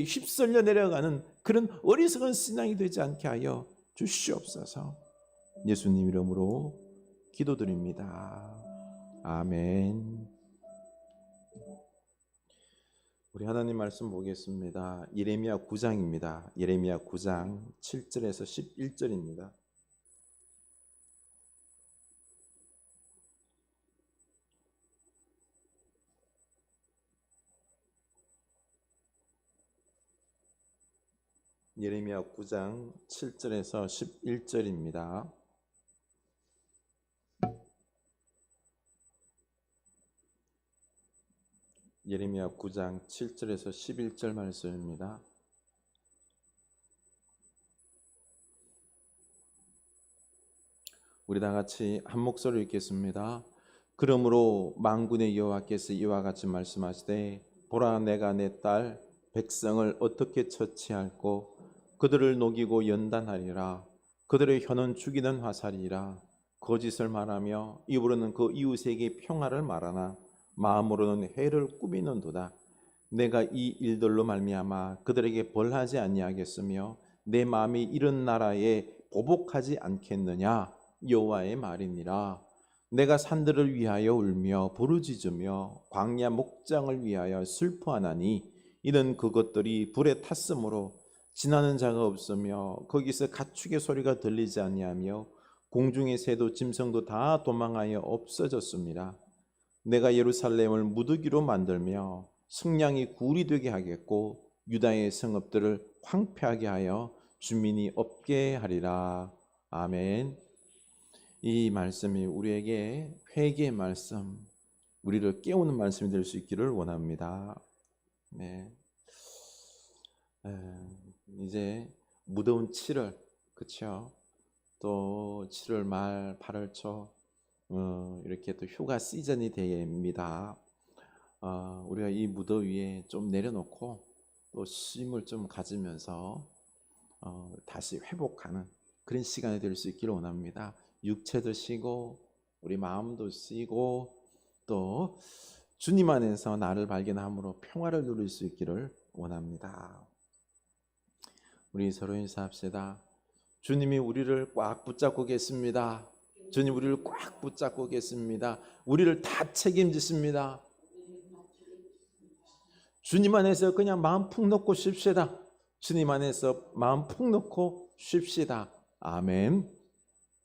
휩쓸려 내려가는 그런 어리석은 신앙이 되지 않게 하여 주시옵소서. 예수님 이름으로 기도드립니다. 아멘. 우리 하나님 말씀 보겠습니다. 예레미야 9장입니다. 예레미야 9장 7절에서 11절입니다. 예레미야 9장 7절에서 11절입니다. 예레미야 9장 7절에서 11절 말씀입니다. 우리 다 같이 한 목소리로 읽겠습니다. 그러므로 만군의 여호와께서 이와 같이 말씀하시되 보라, 내가 내 딸 백성을 어떻게 처치할꼬. 그들을 녹이고 연단하리라. 그들의 혀는 죽이는 화살이라. 거짓을 말하며 입으로는 그 이웃에게 평화를 말하나 마음으로는 해를 꾸미는도다. 내가 이 일들로 말미암아 그들에게 벌하지 아니하겠으며 내 마음이 이런 나라에 보복하지 않겠느냐. 여호와의 말이니라. 내가 산들을 위하여 울며 부르짖으며 광야 목장을 위하여 슬퍼하나니 이는 그것들이 불에 탔으므로 지나는 자가 없으며 거기서 가축의 소리가 들리지 아니하며 공중의 새도 짐승도 다 도망하여 없어졌습니다. 내가 예루살렘을 무더기로 만들며 승량이 굴이 되게 하겠고 유다의 성읍들을 황폐하게 하여 주민이 없게 하리라. 아멘. 이 말씀이 우리에게 회개의 말씀, 우리를 깨우는 말씀이 될 수 있기를 원합니다. 네. 이제 무더운 7월, 그렇죠? 또 7월 말 8월 초 이렇게 또 휴가 시즌이 됩니다. 우리가 이 무더위에 좀 내려놓고 또 쉼을 좀 가지면서 다시 회복하는 그런 시간이 될 수 있기를 원합니다. 육체도 쉬고 우리 마음도 쉬고 또 주님 안에서 나를 발견함으로 평화를 누릴 수 있기를 원합니다. 우리 서로 인사합시다. 주님이 우리를 꽉 붙잡고 계십니다. 주님 우리를 꽉 붙잡고 계십니다. 우리를 다 책임지십니다. 주님 안에서 그냥 마음 푹 놓고 쉽시다. 주님 안에서 마음 푹 놓고 쉽시다. 아멘.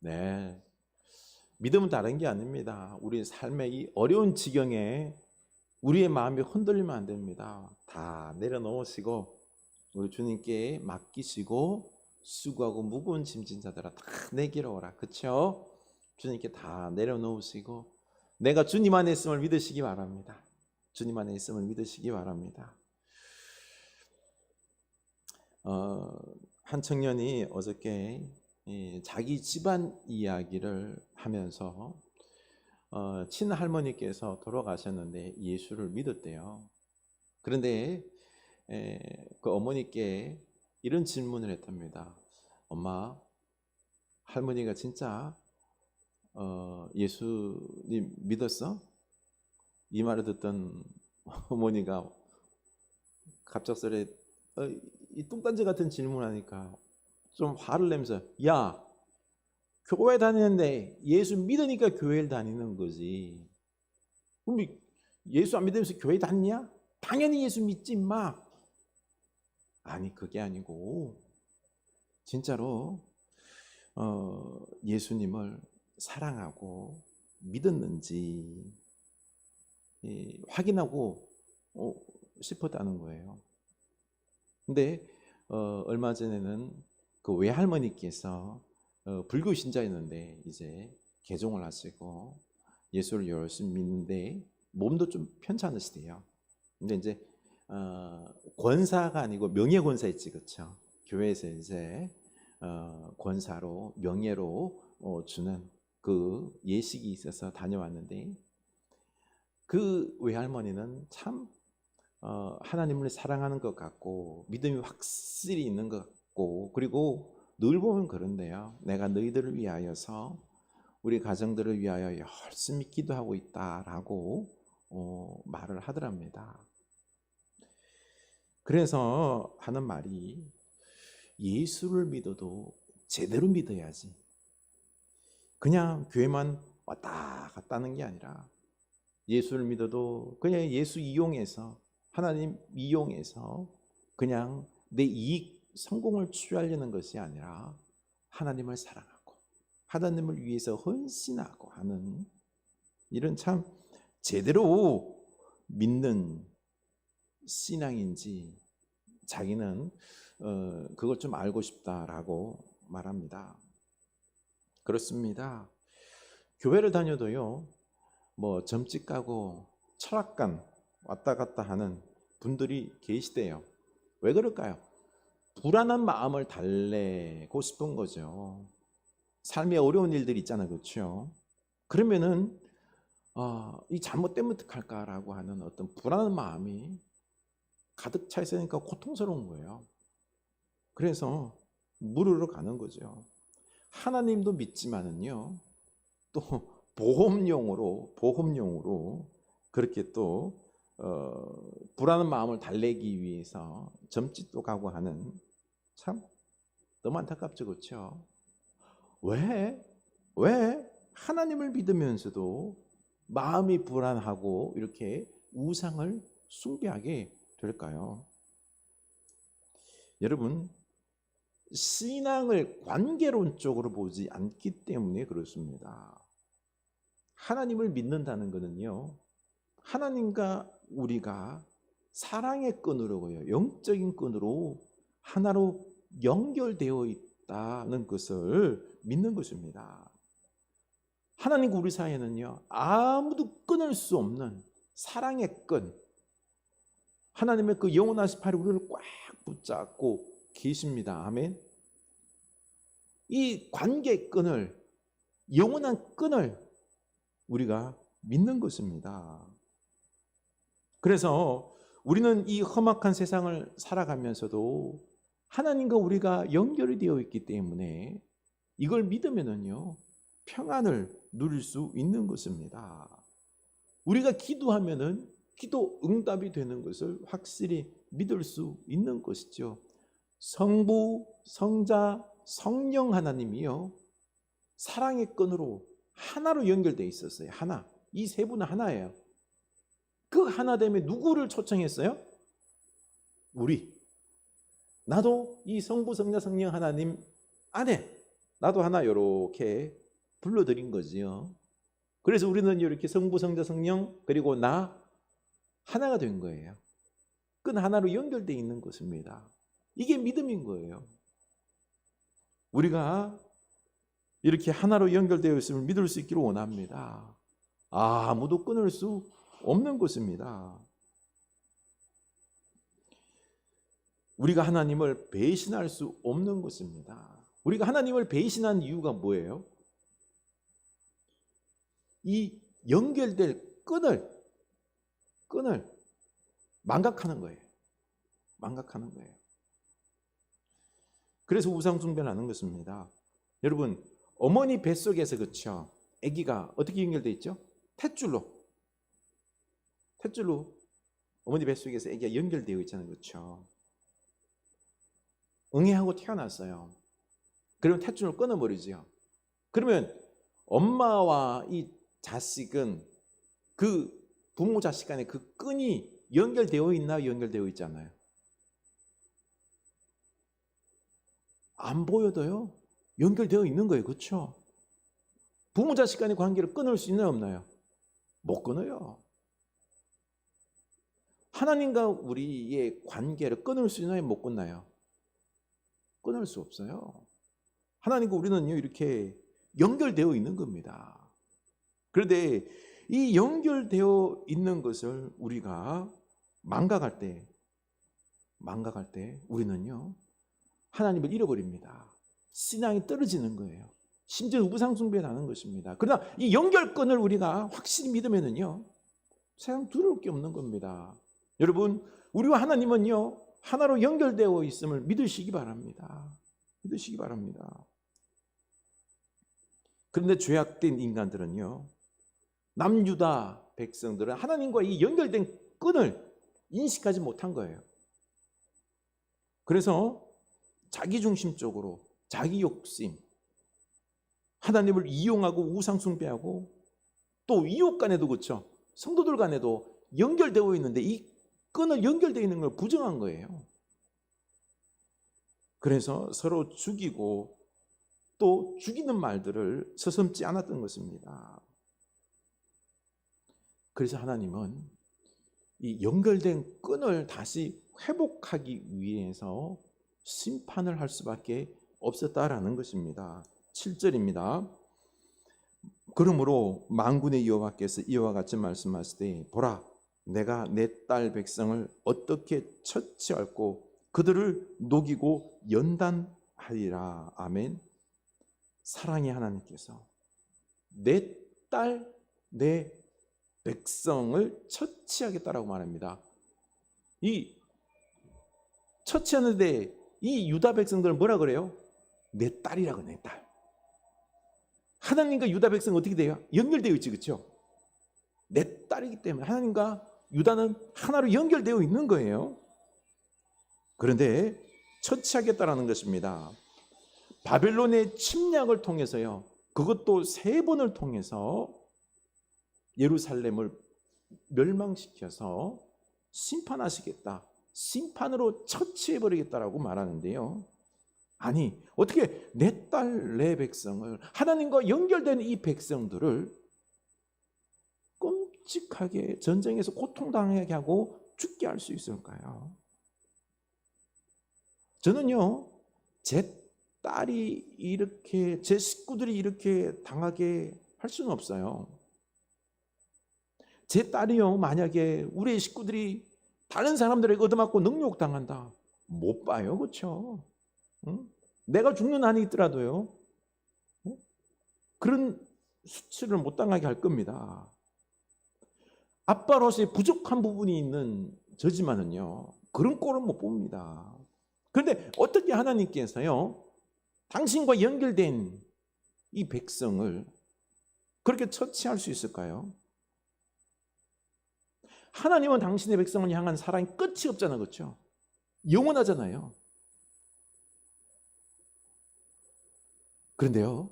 네. 믿음은 다른 게 아닙니다. 우리 삶의 이 어려운 지경에 우리의 마음이 흔들리면 안 됩니다. 다 내려놓으시고 우리 주님께 맡기시고 수고하고 무거운 짐진 자들아 다 내게로 오라. 그렇죠? 주님께 다 내려놓으시고 내가 주님 안에 있음을 믿으시기 바랍니다. 주님 안에 있음을 믿으시기 바랍니다. 한 청년이 어저께 자기 집안 이야기를 하면서 친할머니께서 돌아가셨는데 예수를 믿었대요. 그런데 그 어머니께 이런 질문을 했답니다. 엄마, 할머니가 진짜 예수님 믿었어? 이 말을 듣던 어머니가 갑작스레 이 뚱딴지 같은 질문하니까 좀 화를 내면서 야, 교회 다니는데 예수 믿으니까 교회를 다니는 거지. 그럼 예수 안 믿으면서 교회 다니냐? 당연히 예수 믿지 임마. 아니 그게 아니고 진짜로 예수님을 사랑하고 믿었는지 확인하고 싶었다는 거예요. 근데 얼마 전에는 그 외할머니께서 불교 신자였는데 이제 개종을 하시고 예수를 열심히 믿는데 몸도 좀 편찮으시대요. 근데 이제 권사가 아니고 명예권사 있지, 그렇죠? 교회에서 이제 권사로 명예로 주는 그 예식이 있어서 다녀왔는데 그 외할머니는 참 하나님을 사랑하는 것 같고 믿음이 확실히 있는 것 같고 그리고 늘 보면 그런데요. 내가 너희들을 위하여서 우리 가정들을 위하여 열심히 기도하고 있다라고 말을 하더랍니다. 그래서 하는 말이 예수를 믿어도 제대로 믿어야지. 그냥 교회만 왔다 갔다 하는 게 아니라 예수를 믿어도 그냥 예수 이용해서 하나님 이용해서 그냥 내 이익 성공을 취하려는 것이 아니라 하나님을 사랑하고 하나님을 위해서 헌신하고 하는 이런 참 제대로 믿는 신앙인지 자기는 그걸 좀 알고 싶다라고 말합니다. 그렇습니다. 교회를 다녀도요, 뭐 점집 가고 철학관 왔다 갔다 하는 분들이 계시대요. 왜 그럴까요? 불안한 마음을 달래고 싶은 거죠. 삶에 어려운 일들이 있잖아요, 그렇죠? 그러면은 이 잘못되면 어떡할까라고 하는 어떤 불안한 마음이 가득 차 있으니까 고통스러운 거예요. 그래서 물으러 가는 거죠. 하나님도 믿지만은요, 또 보험용으로 그렇게 또 불안한 마음을 달래기 위해서 점집도 가고 하는, 참 너무 안타깝죠, 그렇죠? 왜 하나님을 믿으면서도 마음이 불안하고 이렇게 우상을 숭배하게 될까요? 여러분, 신앙을 관계론적으로 보지 않기 때문에 그렇습니다. 하나님을 믿는다는 것은요, 하나님과 우리가 사랑의 끈으로요, 영적인 끈으로 하나로 연결되어 있다는 것을 믿는 것입니다. 하나님과 우리 사이에는요, 아무도 끊을 수 없는 사랑의 끈, 하나님의 그 영원하신 팔이 우리를 꽉 붙잡고 계십니다. 아멘. 이 관계의 끈을, 영원한 끈을 우리가 믿는 것입니다. 그래서 우리는 이 험악한 세상을 살아가면서도 하나님과 우리가 연결이 되어 있기 때문에 이걸 믿으면은요, 평안을 누릴 수 있는 것입니다. 우리가 기도하면은 기도 응답이 되는 것을 확실히 믿을 수 있는 것이죠. 성부, 성자, 성령 하나님이요, 사랑의 끈으로 하나로 연결되어 있었어요. 하나. 이 세 분은 하나예요. 그 하나 때문에 누구를 초청했어요? 우리. 나도 이 성부, 성자, 성령 하나님 안에 나도 하나 이렇게 불러드린 거지요. 그래서 우리는 이렇게 성부, 성자, 성령 그리고 나 하나가 된 거예요. 끈 하나로 연결되어 있는 것입니다. 이게 믿음인 거예요. 우리가 이렇게 하나로 연결되어 있음을 믿을 수 있기를 원합니다. 아무도 끊을 수 없는 것입니다. 우리가 하나님을 배신할 수 없는 것입니다. 우리가 하나님을 배신한 이유가 뭐예요? 이 연결될 끈을 망각하는 거예요. 망각하는 거예요. 그래서 우상 숭배를 하는 것입니다. 여러분, 어머니 뱃속에서 그렇죠? 아기가 어떻게 연결되어 있죠? 탯줄로 어머니 뱃속에서 아기가 연결되어 있잖아요, 그렇죠? 응애하고 태어났어요. 그러면 탯줄을 끊어버리죠. 그러면 엄마와 이 자식은 그 부모 자식 간에 그 끈이 연결되어 있나 연결되어 있지 않나요? 안 보여도요, 연결되어 있는 거예요, 그렇죠? 부모 자식 간의 관계를 끊을 수 있나요, 없나요? 못 끊어요. 하나님과 우리의 관계를 끊을 수 있나요, 못 끊나요? 끊을 수 없어요. 하나님과 우리는요, 이렇게 연결되어 있는 겁니다. 그런데 이 연결되어 있는 것을 우리가 망각할 때 우리는요, 하나님을 잃어버립니다. 신앙이 떨어지는 거예요. 심지어 우상 숭배를 하는 것입니다. 그러나 이 연결권을 우리가 확실히 믿으면은요, 세상 두려울 게 없는 겁니다. 여러분, 우리와 하나님은요, 하나로 연결되어 있음을 믿으시기 바랍니다. 믿으시기 바랍니다. 그런데 죄악된 인간들은요, 남유다 백성들은 하나님과 이 연결된 끈을 인식하지 못한 거예요. 그래서 자기중심적으로 자기 욕심, 하나님을 이용하고 우상 숭배하고 또 이웃 간에도 그렇죠. 성도들 간에도 연결되어 있는데 이 끈을 연결되어 있는 걸 부정한 거예요. 그래서 서로 죽이고 또 죽이는 말들을 서슴지 않았던 것입니다. 그래서 하나님은 이 연결된 끈을 다시 회복하기 위해서 심판을 할 수밖에 없었다라는 것입니다. 7절입니다. 그러므로 만군의 여호와께서 이와 같이 말씀하시되 보라 내가 내 딸 백성을 어떻게 처치할고 그들을 녹이고 연단하리라. 아멘. 사랑의 하나님께서 내 딸, 내 백성을 처치하겠다라고 말합니다. 이 처치하는데 이 유다 백성들은 뭐라 그래요? 내 딸이라고. 내 딸. 하나님과 유다 백성은 어떻게 돼요? 연결되어 있지, 그렇죠? 내 딸이기 때문에 하나님과 유다는 하나로 연결되어 있는 거예요. 그런데 처치하겠다라는 것입니다. 바벨론의 침략을 통해서요, 그것도 3번을 통해서 예루살렘을 멸망시켜서 심판하시겠다, 심판으로 처치해버리겠다라고 말하는데요. 아니 어떻게 내 딸 내 백성을, 하나님과 연결된 이 백성들을 끔찍하게 전쟁에서 고통당하게 하고 죽게 할 수 있을까요? 저는요, 제 딸이 이렇게, 제 식구들이 이렇게 당하게 할 수는 없어요. 제 딸이요, 만약에 우리 식구들이 다른 사람들에게 얻어맞고 능욕당한다, 못 봐요. 그렇죠? 응? 내가 죽는 한이 있더라도요, 응? 그런 수치를 못 당하게 할 겁니다. 아빠로서의 부족한 부분이 있는 저지만은요, 그런 꼴은 못 봅니다. 그런데 어떻게 하나님께서요, 당신과 연결된 이 백성을 그렇게 처치할 수 있을까요? 하나님은 당신의 백성을 향한 사랑이 끝이 없잖아요. 그렇죠? 영원하잖아요. 그런데요,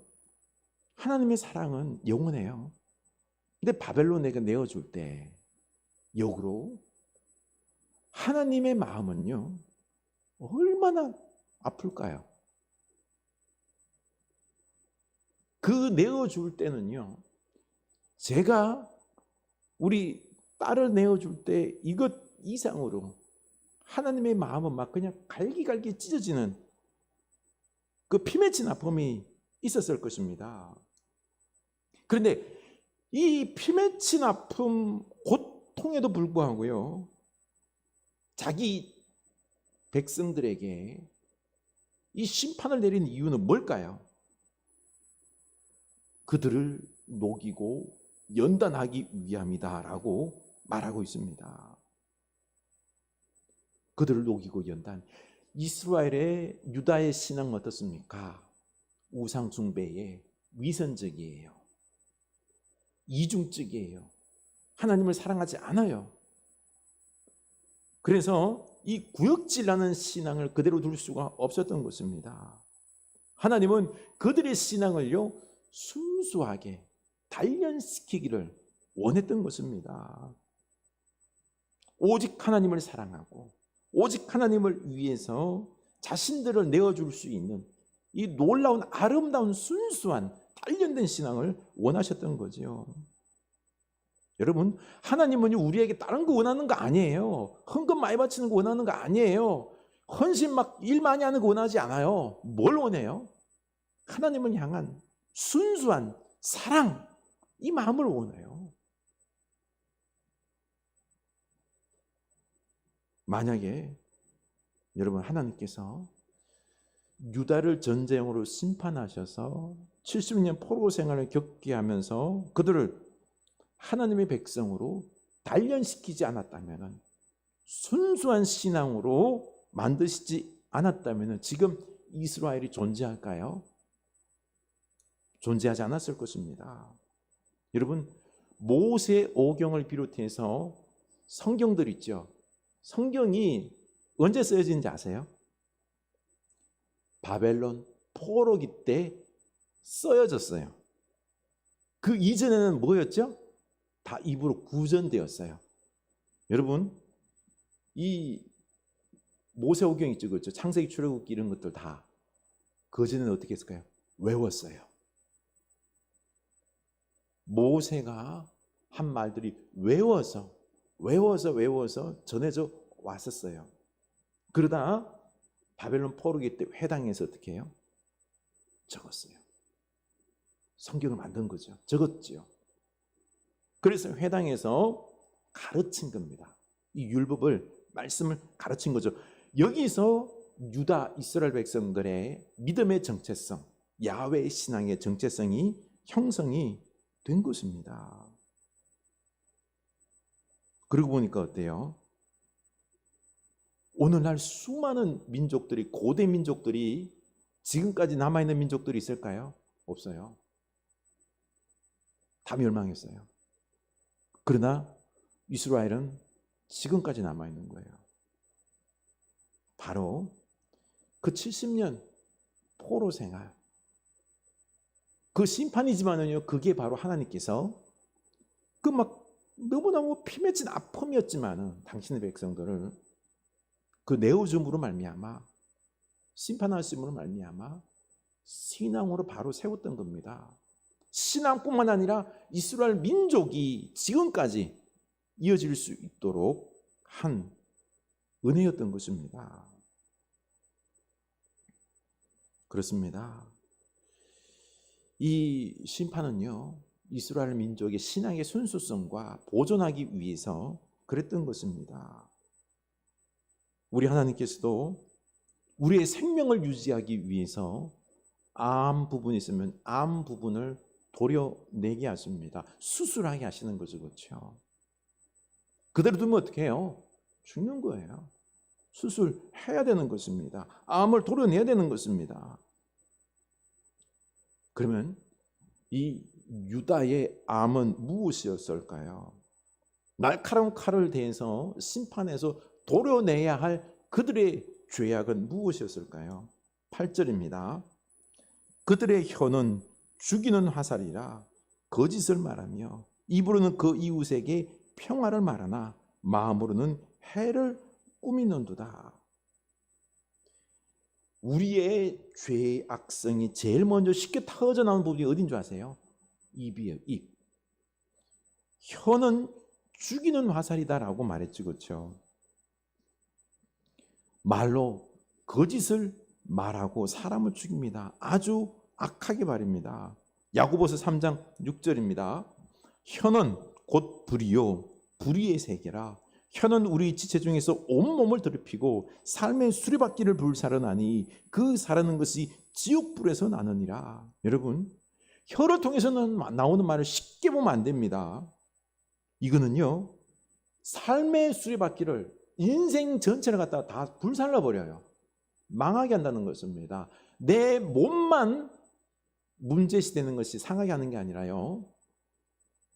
하나님의 사랑은 영원해요. 근데 바벨론에게 내어줄 때 역으로 하나님의 마음은요, 얼마나 아플까요? 그 내어줄 때는요, 제가 우리 딸을 내어줄 때 이것 이상으로 하나님의 마음은 막 그냥 갈기갈기 찢어지는 그 피 맺힌 아픔이 있었을 것입니다. 그런데 이 피 맺힌 아픔, 고통에도 불구하고요, 자기 백성들에게 이 심판을 내린 이유는 뭘까요? 그들을 녹이고 연단하기 위함이다라고 말하고 있습니다. 그들을 녹이고 연단. 이스라엘의 유다의 신앙은 어떻습니까? 우상 숭배에 위선적이에요. 이중적이에요. 하나님을 사랑하지 않아요. 그래서 이 구역질하는 신앙을 그대로 둘 수가 없었던 것입니다. 하나님은 그들의 신앙을요, 순수하게 단련시키기를 원했던 것입니다. 오직 하나님을 사랑하고 오직 하나님을 위해서 자신들을 내어줄 수 있는 이 놀라운 아름다운 순수한 단련된 신앙을 원하셨던 거죠. 여러분, 하나님은 우리에게 다른 거 원하는 거 아니에요. 헌금 많이 바치는 거 원하는 거 아니에요. 헌신 막 일 많이 하는 거 원하지 않아요. 뭘 원해요? 하나님을 향한 순수한 사랑, 이 마음을 원해요. 만약에 여러분, 하나님께서 유다를 전쟁으로 심판하셔서 70년 포로 생활을 겪게 하면서 그들을 하나님의 백성으로 단련시키지 않았다면, 순수한 신앙으로 만드시지 않았다면 지금 이스라엘이 존재할까요? 존재하지 않았을 것입니다. 여러분, 모세 오경을 비롯해서 성경들 있죠. 성경이 언제 쓰여진지 아세요? 바벨론 포로기 때 쓰여졌어요. 그 이전에는 뭐였죠? 다 입으로 구전되었어요. 여러분, 이 모세오경 있죠, 그렇죠? 창세기, 출애굽기 이런 것들 다 그전에는 어떻게 했을까요? 외웠어요. 모세가 한 말들이 외워서 전해져 왔었어요. 그러다 바벨론 포로기 때 회당에서 어떻게 해요? 적었어요. 성경을 만든 거죠. 적었지요. 그래서 회당에서 가르친 겁니다. 이 율법을, 말씀을 가르친 거죠. 여기서 유다 이스라엘 백성들의 믿음의 정체성, 야훼 신앙의 정체성이 형성이 된 것입니다. 그러고 보니까 어때요? 오늘날 수많은 민족들이, 고대 민족들이 지금까지 남아있는 민족들이 있을까요? 없어요. 다 멸망했어요. 그러나 이스라엘은 지금까지 남아있는 거예요. 바로 그 70년 포로 생활, 그 심판이지만은요, 그게 바로 하나님께서 그 막 너무너무 피맺힌 아픔이었지만은 당신의 백성들을 그 내어줌으로 말미암아, 심판하심으로 말미암아 신앙으로 바로 세웠던 겁니다. 신앙뿐만 아니라 이스라엘 민족이 지금까지 이어질 수 있도록 한 은혜였던 것입니다. 그렇습니다. 이 심판은요, 이스라엘 민족의 신앙의 순수성과 보존하기 위해서 그랬던 것입니다. 우리 하나님께서도 우리의 생명을 유지하기 위해서 암 부분이 있으면 암 부분을 도려내게 하십니다. 수술하게 하시는 거죠. 그렇죠? 그대로 두면 어떻게 해요? 죽는 거예요. 수술해야 되는 것입니다. 암을 도려내야 되는 것입니다. 그러면 이 유다의 암은 무엇이었을까요? 날카로운 칼을 대서 심판해서 도려내야 할 그들의 죄악은 무엇이었을까요? 8절입니다. 그들의 혀는 죽이는 화살이라 거짓을 말하며 입으로는 그 이웃에게 평화를 말하나 마음으로는 해를 꾸미는도다. 우리의 죄의 악성이 제일 먼저 쉽게 터져 나오는 부분이 어딘 줄 아세요? 입이에요. 입. 혀는 죽이는 화살이다라고 말했지, 그렇죠? 말로 거짓을 말하고 사람을 죽입니다. 아주 악하게 말입니다. 야고보서 3장 6절입니다. 혀는 곧 불이요 불의의 세계라. 혀는 우리 지체 중에서 온몸을 더럽히고 삶의 수레바퀴를 불사르나니 그 사르는 것이 지옥불에서 나느니라. 여러분, 혀를 통해서는 나오는 말을 쉽게 보면 안 됩니다. 이거는요, 삶의 수레바퀴를, 인생 전체를 갖다가 다 불살라버려요. 망하게 한다는 것입니다. 내 몸만 문제시되는 것이 상하게 하는 게 아니라요,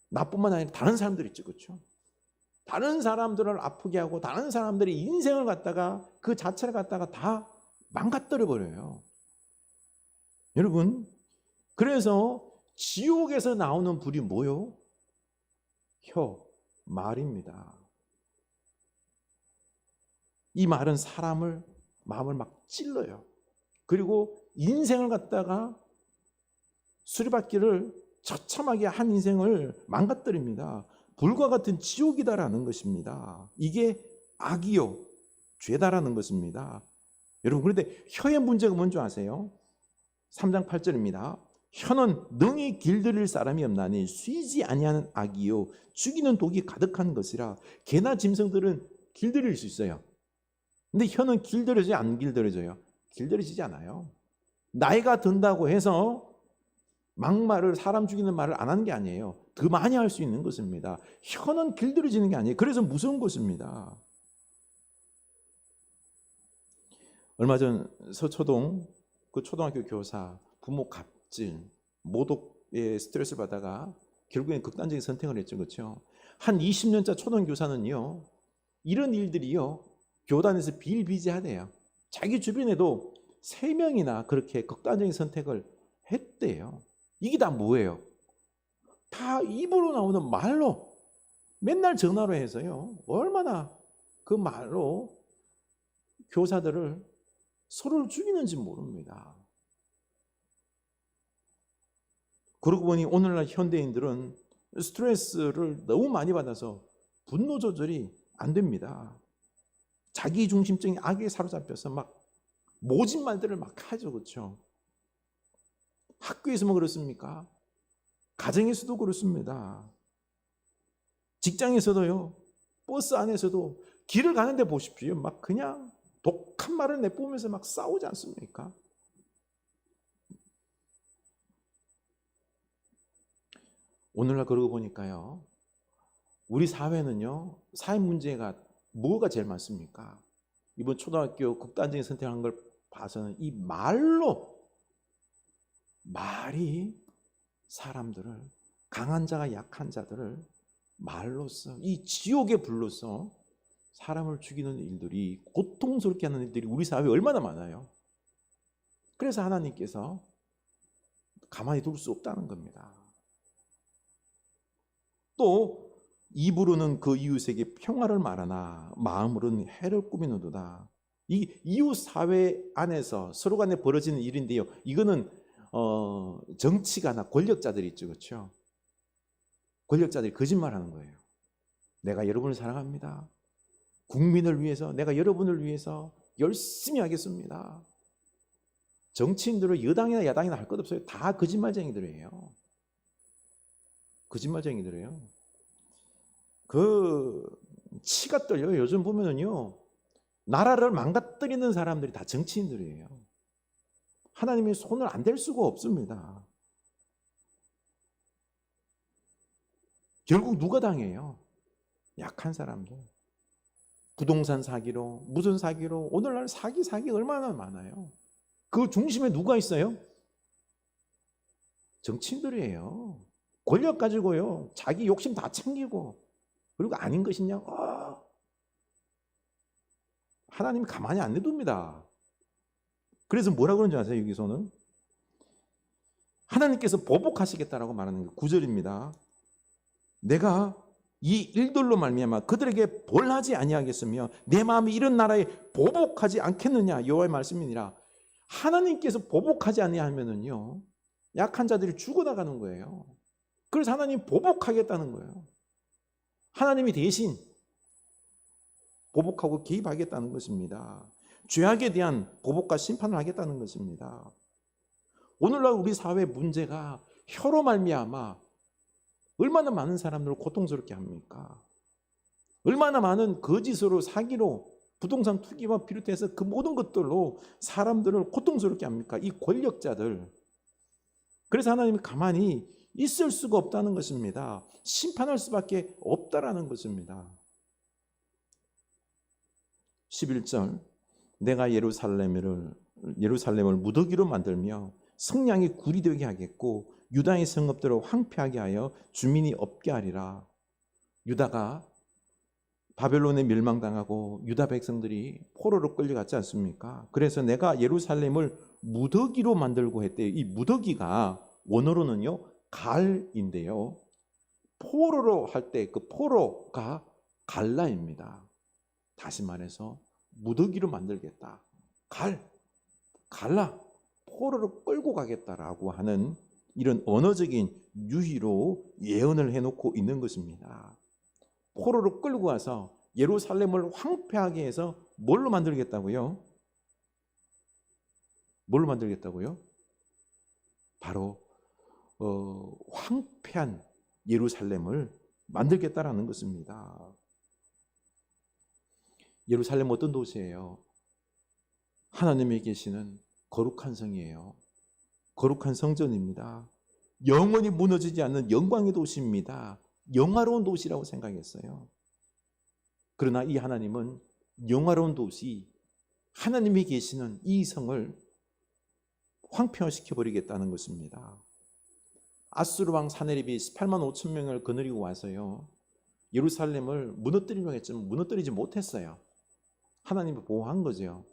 나뿐만 아니라 다른 사람들이 있죠. 그렇죠? 다른 사람들을 아프게 하고 다른 사람들의 인생을 갖다가, 그 자체를 갖다가 다 망가뜨려 버려요. 여러분, 그래서 지옥에서 나오는 불이 뭐요? 혀, 말입니다. 이 말은 사람을, 마음을 막 찔러요. 그리고 인생을 갖다가 수리바퀴를 처참하게 한 인생을 망가뜨립니다. 불과 같은 지옥이다라는 것입니다. 이게 악이요, 죄다라는 것입니다. 여러분, 그런데 혀의 문제가 뭔지 아세요? 3장 8절입니다. 혀는 능히 길들일 사람이 없나니 쉬지 아니하는 악이요 죽이는 독이 가득한 것이라. 개나 짐승들은 길들일 수 있어요. 근데 혀는 길들여져요, 안 길들여져요? 길들여지지 않아요. 나이가 든다고 해서 막말을, 사람 죽이는 말을 안 하는 게 아니에요. 더 많이 할 수 있는 것입니다. 혀는 길들여지는 게 아니에요. 그래서 무서운 것입니다. 얼마 전 서초동 그 초등학교 교사, 부모 갑질, 모독에 스트레스를 받다가 결국엔 극단적인 선택을 했죠. 그렇죠? 한 20년차 초등교사는요, 이런 일들이요, 교단에서 비일비재하대요. 자기 주변에도 3명이나 그렇게 극단적인 선택을 했대요. 이게 다 뭐예요? 다 입으로 나오는 말로, 맨날 전화로 해서요. 얼마나 그 말로 교사들을 서로를 죽이는지 모릅니다. 그러고 보니 오늘날 현대인들은 스트레스를 너무 많이 받아서 분노 조절이 안 됩니다. 자기중심적인 악에 사로잡혀서 막 모진 말들을 막 하죠. 그렇죠? 학교에서만 그렇습니까? 가정에서도 그렇습니다. 직장에서도요. 버스 안에서도 길을 가는데 보십시오. 막 그냥 독한 말을 내뿜으면서 막 싸우지 않습니까? 오늘날 그러고 보니까요. 우리 사회는요. 사회 문제가 뭐가 제일 많습니까? 이번 초등학교 극단적인 선택한 걸 봐서는 이 말이 사람들을, 강한 자가 약한 자들을 말로써, 이 지옥의 불로써 사람을 죽이는 일들이, 고통스럽게 하는 일들이 우리 사회에 얼마나 많아요. 그래서 하나님께서 가만히 둘 수 없다는 겁니다. 또 입으로는 그 이웃에게 평화를 말하나 마음으로는 해를 꾸미는도다. 이 이웃 사회 안에서 서로 간에 벌어지는 일인데요. 이거는 정치가나 권력자들이 있죠. 그렇죠? 권력자들이 거짓말하는 거예요. 내가 여러분을 사랑합니다. 국민을 위해서, 내가 여러분을 위해서 열심히 하겠습니다. 정치인들은 여당이나 야당이나 할 것 없어요. 다 거짓말쟁이들이에요. 거짓말쟁이들이에요. 그 치가 떨려요. 요즘 보면은요. 나라를 망가뜨리는 사람들이 다 정치인들이에요. 하나님의 손을 안 댈 수가 없습니다. 결국 누가 당해요? 약한 사람들. 부동산 사기로, 무슨 사기로, 오늘날 사기 얼마나 많아요. 그 중심에 누가 있어요? 정치인들이에요. 권력 가지고요. 자기 욕심 다 챙기고, 그리고 아닌 것이냐? 하나님이 가만히 안 내둡니다. 그래서 뭐라고 그러는지 아세요? 여기서는 하나님께서 보복하시겠다라고 말하는 게 9절입니다. 내가 이 일들로 말미암아 그들에게 벌하지 아니하겠으며 내 마음이 이런 나라에 보복하지 않겠느냐, 여호와의 말씀이니라. 하나님께서 보복하지 아니하면은요 약한 자들이 죽어나가는 거예요. 그래서 하나님 보복하겠다는 거예요. 하나님이 대신 보복하고 개입하겠다는 것입니다. 죄악에 대한 보복과 심판을 하겠다는 것입니다. 오늘날 우리 사회 문제가 혀로 말미암아 얼마나 많은 사람들을 고통스럽게 합니까? 얼마나 많은 거짓으로, 사기로, 부동산 투기와 비롯해서 그 모든 것들로 사람들을 고통스럽게 합니까? 이 권력자들. 그래서 하나님이 가만히 있을 수가 없다는 것입니다. 심판할 수밖에 없다라는 것입니다. 11절, 내가 예루살렘을 무더기로 만들며 성량이 굴이 되게 하겠고 유다의 성읍들을 황폐하게 하여 주민이 없게 하리라. 유다가 바벨론에 멸망당하고 유다 백성들이 포로로 끌려갔지 않습니까? 그래서 내가 예루살렘을 무더기로 만들고 했대요. 이 무더기가 원어로는요 갈인데요, 포로로 할 때 그 포로가 갈라입니다. 다시 말해서 무더기로 만들겠다. 갈라, 포로를 끌고 가겠다라고 하는 이런 언어적인 유희로 예언을 해놓고 있는 것입니다. 포로를 끌고 가서 예루살렘을 황폐하게 해서 뭘로 만들겠다고요? 뭘로 만들겠다고요? 바로 황폐한 예루살렘을 만들겠다라는 것입니다. 예루살렘 어떤 도시예요? 하나님이 계시는 거룩한 성이에요. 거룩한 성전입니다. 영원히 무너지지 않는 영광의 도시입니다. 영화로운 도시라고 생각했어요. 그러나 이 하나님은 영화로운 도시, 하나님이 계시는 이 성을 황폐화시켜버리겠다는 것입니다. 아수르 왕 사네립이 18만 5천 명을 거느리고 와서요 예루살렘을 무너뜨리려고 했지만 무너뜨리지 못했어요. 하나님이 보호한 거죠.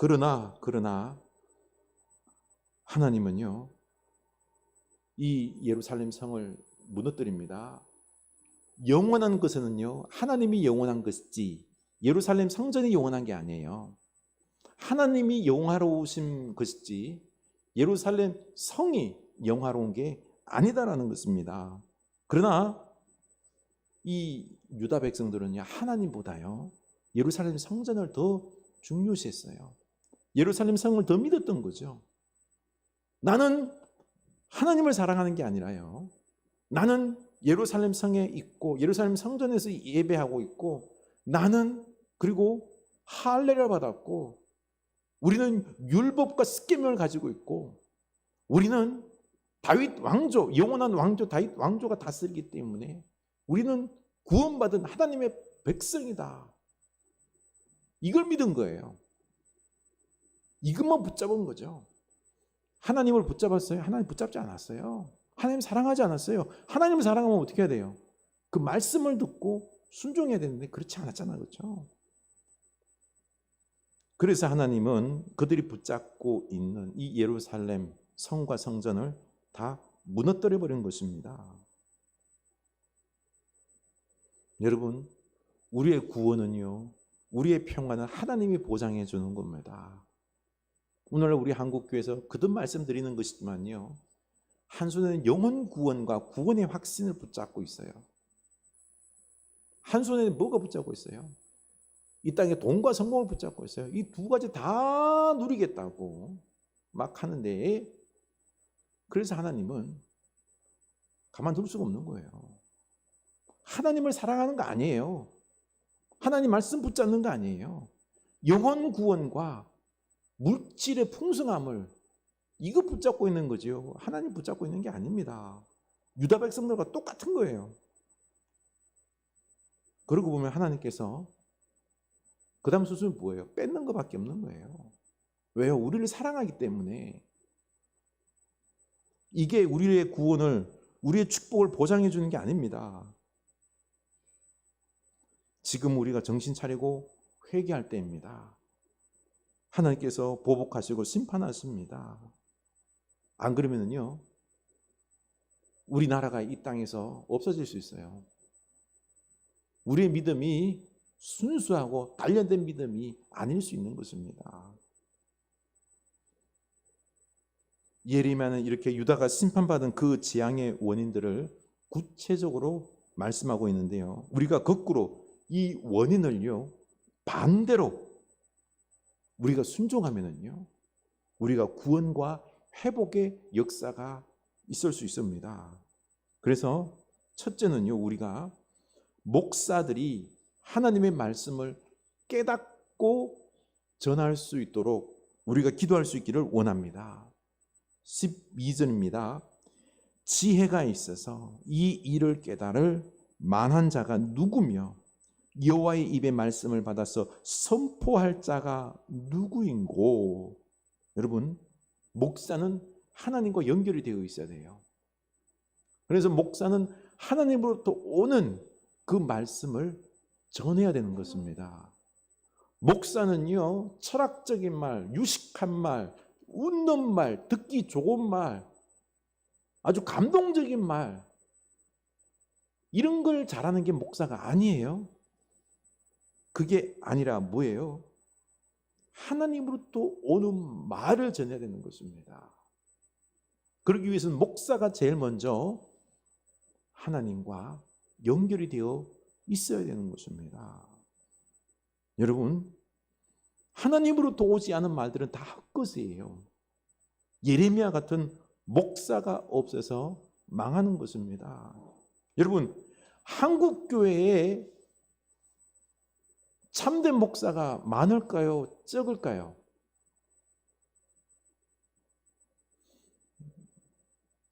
그러나 하나님은요, 이 예루살렘 성을 무너뜨립니다. 영원한 것은요, 하나님이 영원한 것이지 예루살렘 성전이 영원한 게 아니에요. 하나님이 영화로우신 것이지 예루살렘 성이 영화로운 게 아니다라는 것입니다. 그러나 이 유다 백성들은요, 하나님보다요 예루살렘 성전을 더 중요시했어요. 예루살렘 성을 더 믿었던 거죠. 나는 하나님을 사랑하는 게 아니라요, 나는 예루살렘 성에 있고 예루살렘 성전에서 예배하고 있고, 나는 그리고 할례를 받았고, 우리는 율법과 십계명을 가지고 있고, 우리는 다윗 왕조, 영원한 왕조 다윗 왕조가 다스리기 때문에 우리는 구원받은 하나님의 백성이다. 이걸 믿은 거예요. 이것만 붙잡은 거죠. 하나님을 붙잡았어요? 하나님 붙잡지 않았어요. 하나님 사랑하지 않았어요. 하나님을 사랑하면 어떻게 해야 돼요? 그 말씀을 듣고 순종해야 되는데 그렇지 않았잖아요. 그렇죠? 그래서 하나님은 그들이 붙잡고 있는 이 예루살렘 성과 성전을 다 무너뜨려 버린 것입니다. 여러분, 우리의 구원은요, 우리의 평안은 하나님이 보장해 주는 겁니다. 오늘 우리 한국교회에서 거듭 말씀드리는 것이지만요, 한 손에는 영혼 구원과 구원의 확신을 붙잡고 있어요. 한 손에는 뭐가 붙잡고 있어요? 이 땅에 돈과 성공을 붙잡고 있어요. 이 두 가지 다 누리겠다고 막 하는데, 그래서 하나님은 가만둘 수가 없는 거예요. 하나님을 사랑하는 거 아니에요. 하나님 말씀 붙잡는 거 아니에요. 영혼 구원과 물질의 풍성함을, 이거 붙잡고 있는 거죠. 하나님 붙잡고 있는 게 아닙니다. 유다 백성들과 똑같은 거예요. 그러고 보면 하나님께서 그 다음 수순은 뭐예요? 뺏는 것밖에 없는 거예요. 왜요? 우리를 사랑하기 때문에. 이게 우리의 구원을, 우리의 축복을 보장해 주는 게 아닙니다. 지금 우리가 정신 차리고 회개할 때입니다. 하나님께서 보복하시고 심판하십니다. 안 그러면요, 우리나라가 이 땅에서 없어질 수 있어요. 우리의 믿음이 순수하고 단련된 믿음이 아닐 수 있는 것입니다. 예레미야는 이렇게 유다가 심판받은 그 재앙의 원인들을 구체적으로 말씀하고 있는데요, 우리가 거꾸로 이 원인을요, 반대로 우리가 순종하면은요, 우리가 구원과 회복의 역사가 있을 수 있습니다. 그래서 첫째는요, 우리가 목사들이 하나님의 말씀을 깨닫고 전할 수 있도록 우리가 기도할 수 있기를 원합니다. 12절입니다. 지혜가 있어서 이 일을 깨달을 만한 자가 누구며 여호와의 입의 말씀을 받아서 선포할 자가 누구인고. 여러분, 목사는 하나님과 연결이 되어 있어야 돼요. 그래서 목사는 하나님으로부터 오는 그 말씀을 전해야 되는 것입니다. 목사는요, 철학적인 말, 유식한 말, 웃는 말, 듣기 좋은 말, 아주 감동적인 말, 이런 걸 잘하는 게 목사가 아니에요. 그게 아니라 뭐예요? 하나님으로부터 오는 말을 전해야 되는 것입니다. 그러기 위해서는 목사가 제일 먼저 하나님과 연결이 되어 있어야 되는 것입니다. 여러분, 하나님으로부터 오지 않은 말들은 다 헛것이에요. 예레미야 같은 목사가 없어서 망하는 것입니다. 여러분, 한국 교회에 참된 목사가 많을까요? 적을까요?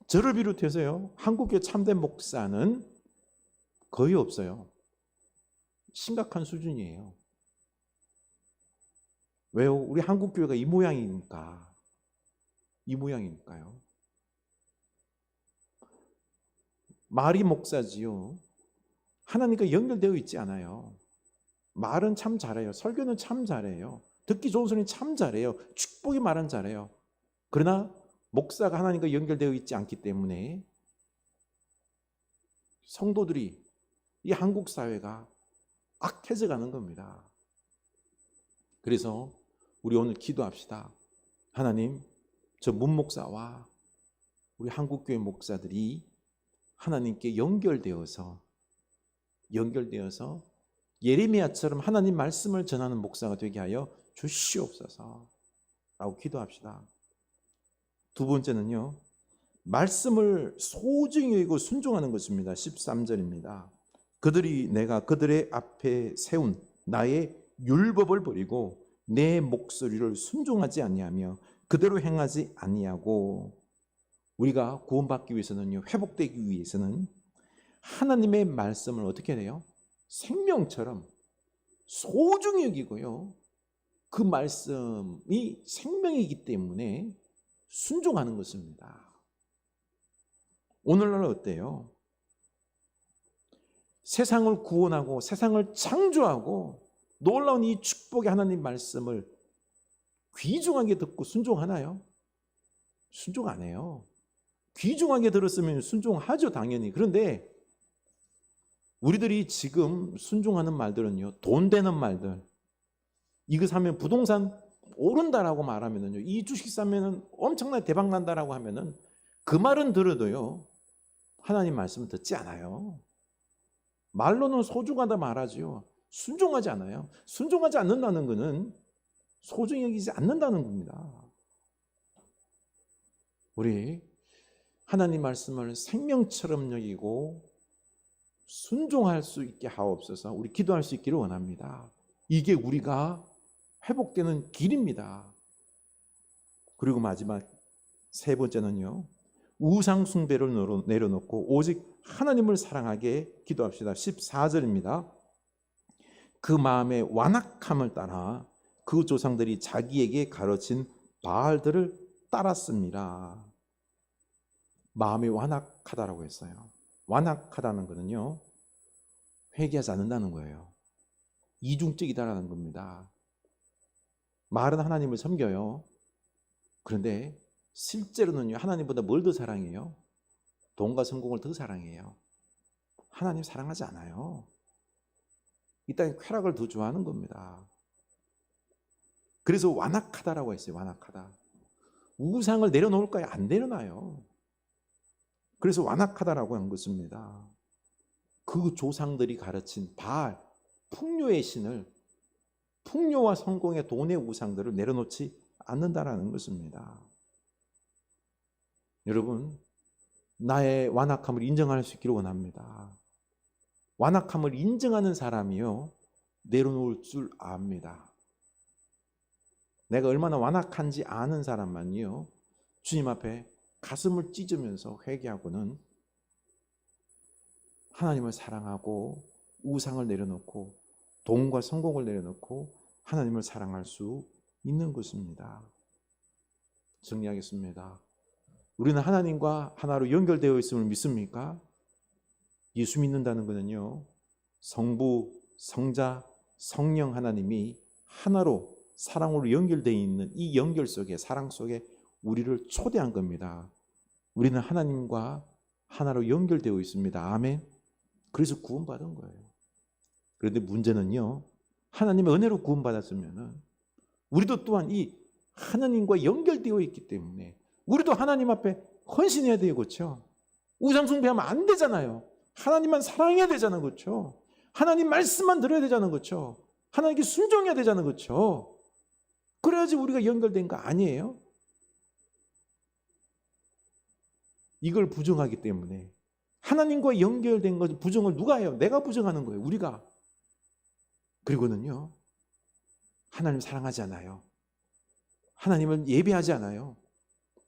저를 비롯해서요, 한국교회 참된 목사는 거의 없어요. 심각한 수준이에요. 왜요? 우리 한국교회가 이 모양이니까. 이 모양이니까요. 말이 목사지요, 하나님과 연결되어 있지 않아요. 말은 참 잘해요. 설교는 참 잘해요. 듣기 좋은 소리 참 잘해요. 축복의 말은 잘해요. 그러나 목사가 하나님과 연결되어 있지 않기 때문에 성도들이, 이 한국 사회가 악해져 가는 겁니다. 그래서 우리 오늘 기도합시다. 하나님, 저 문목사와 우리 한국교회 목사들이 하나님께 연결되어서 예레미야처럼 하나님 말씀을 전하는 목사가 되게 하여 주시옵소서 라고 기도합시다. 두 번째는요, 말씀을 소중히 여기고 순종하는 것입니다. 13절입니다. 그들이 내가 그들의 앞에 세운 나의 율법을 버리고 내 목소리를 순종하지 아니하며 그대로 행하지 아니하고. 우리가 구원받기 위해서는요, 회복되기 위해서는 하나님의 말씀을 어떻게 해야 돼요? 생명처럼 소중히 여기고요, 그 말씀이 생명이기 때문에 순종하는 것입니다. 오늘날 어때요? 세상을 구원하고 세상을 창조하고 놀라운 이 축복의 하나님 말씀을 귀중하게 듣고 순종하나요? 순종 안 해요. 귀중하게 들었으면 순종하죠, 당연히. 그런데 우리들이 지금 순종하는 말들은요, 돈 되는 말들. 이거 사면 부동산 오른다라고 말하면은요, 이 주식 사면은 엄청나게 대박 난다라고 하면은 그 말은 들어도요, 하나님 말씀을 듣지 않아요. 말로는 소중하다 말하지요. 순종하지 않아요. 순종하지 않는다는 것은 소중히 여기지 않는다는 겁니다. 우리 하나님 말씀을 생명처럼 여기고 순종할 수 있게 하옵소서. 우리 기도할 수 있기를 원합니다. 이게 우리가 회복되는 길입니다. 그리고 마지막 세 번째는요, 우상 숭배를 내려놓고 오직 하나님을 사랑하게 기도합시다. 14절입니다. 그 마음의 완악함을 따라 그 조상들이 자기에게 가르친 바알들을 따랐습니다. 마음이 완악하다라고 했어요. 완악하다는 것은요, 회개하지 않는다는 거예요. 이중적이다라는 겁니다. 말은 하나님을 섬겨요. 그런데 실제로는요, 하나님보다 뭘 더 사랑해요? 돈과 성공을 더 사랑해요. 하나님 사랑하지 않아요. 이 땅의 쾌락을 더 좋아하는 겁니다. 그래서 완악하다라고 했어요. 완악하다. 우상을 내려놓을까요? 안 내려놔요. 그래서 완악하다라고 한 것입니다. 그 조상들이 가르친 바알, 풍요의 신을, 풍요와 성공의 돈의 우상들을 내려놓지 않는다라는 것입니다. 여러분, 나의 완악함을 인정할 수 있기를 원합니다. 완악함을 인정하는 사람이요, 내려놓을 줄 압니다. 내가 얼마나 완악한지 아는 사람만요, 주님 앞에 가슴을 찢으면서 회개하고는 하나님을 사랑하고 우상을 내려놓고 돈과 성공을 내려놓고 하나님을 사랑할 수 있는 것입니다. 정리하겠습니다. 우리는 하나님과 하나로 연결되어 있음을 믿습니까? 예수 믿는다는 것은요, 성부, 성자, 성령 하나님이 하나로 사랑으로 연결되어 있는 이 연결 속에, 사랑 속에 우리를 초대한 겁니다. 우리는 하나님과 하나로 연결되어 있습니다. 아멘. 그래서 구원받은 거예요. 그런데 문제는요, 하나님의 은혜로 구원받았으면 우리도 또한 이 하나님과 연결되어 있기 때문에 우리도 하나님 앞에 헌신해야 돼요. 그렇죠? 우상 숭배하면 안 되잖아요. 하나님만 사랑해야 되잖아요. 그렇죠? 하나님 말씀만 들어야 되잖아요. 그렇죠? 하나님께 순종해야 되잖아요. 그렇죠? 그래야지 우리가 연결된 거 아니에요? 이걸 부정하기 때문에, 하나님과 연결된 것 부정을 누가 해요? 내가 부정하는 거예요. 우리가. 그리고는요, 하나님 사랑하지 않아요. 하나님을 예배하지 않아요.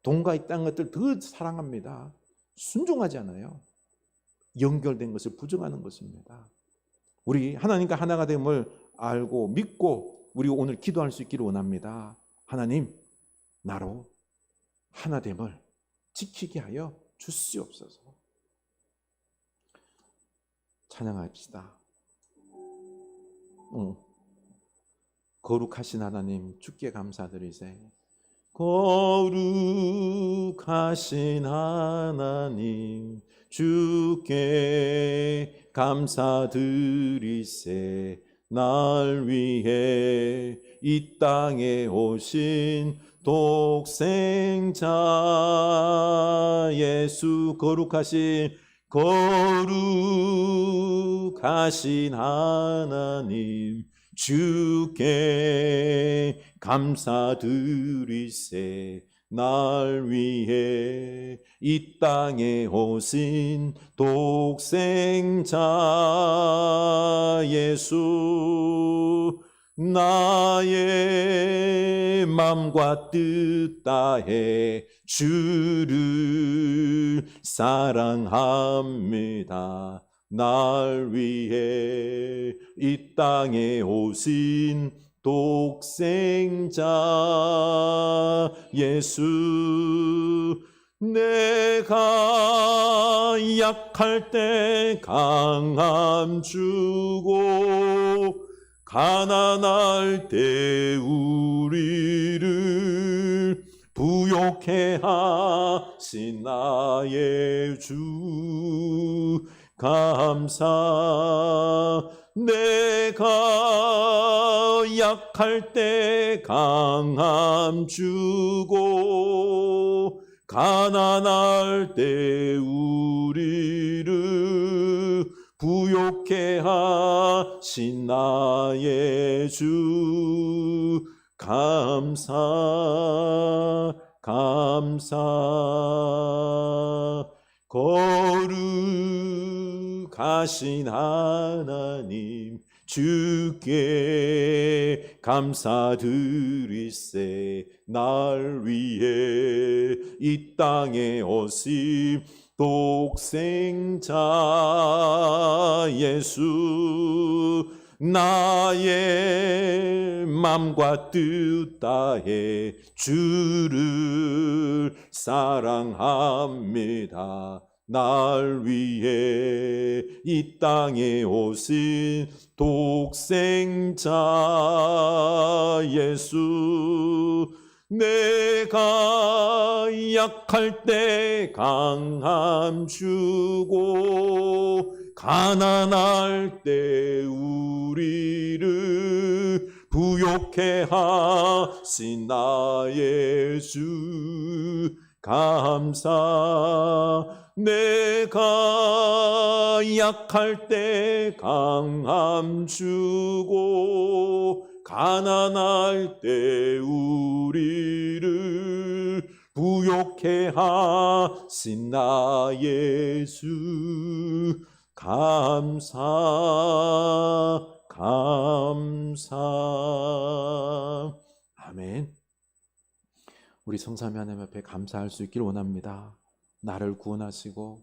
돈과 이 땅 것들 더 사랑합니다. 순종하지 않아요. 연결된 것을 부정하는 것입니다. 우리 하나님과 하나가 됨을 알고 믿고 우리 오늘 기도할 수 있기를 원합니다. 하나님, 나로 하나됨을 지키게 하여 주시옵소서. 찬양합시다. 거룩하신 하나님 주께 감사드리세. 거룩하신 하나님 주께 감사드리세. 날 위해 이 땅에 오신 독생자 예수, 거룩하신 하나님 주께 감사드리세. 날 위해 이 땅에 오신 독생자 예수, 나의 맘과 뜻 다해 주를 사랑합니다. 날 위해 이 땅에 오신 독생자 예수, 내가 약할 때 강함 주고 가난할 때 우리를 부욕해 하신 나의 주 감사. 내가 약할 때 강함 주고 가난할 때 우리를 부욕해 하신 나의 주 감사. 거룩하신 하나님 주께 감사드리세. 날 위해 이 땅에 오신 독생자 예수, 나의 맘과 뜻 다해 주를 사랑합니다. 날 위해 이 땅에 오신 독생자 예수, 내가 약할 때 강함 주고 가난할 때 우리를 부욕해 하신 나의 주 감사. 내가 약할 때 강함 주고 가난할 때 우리를 부욕해 하신 나의 주 감사. 아멘. 우리 성삼위 하나님 앞에 감사할 수 있기를 원합니다. 나를 구원하시고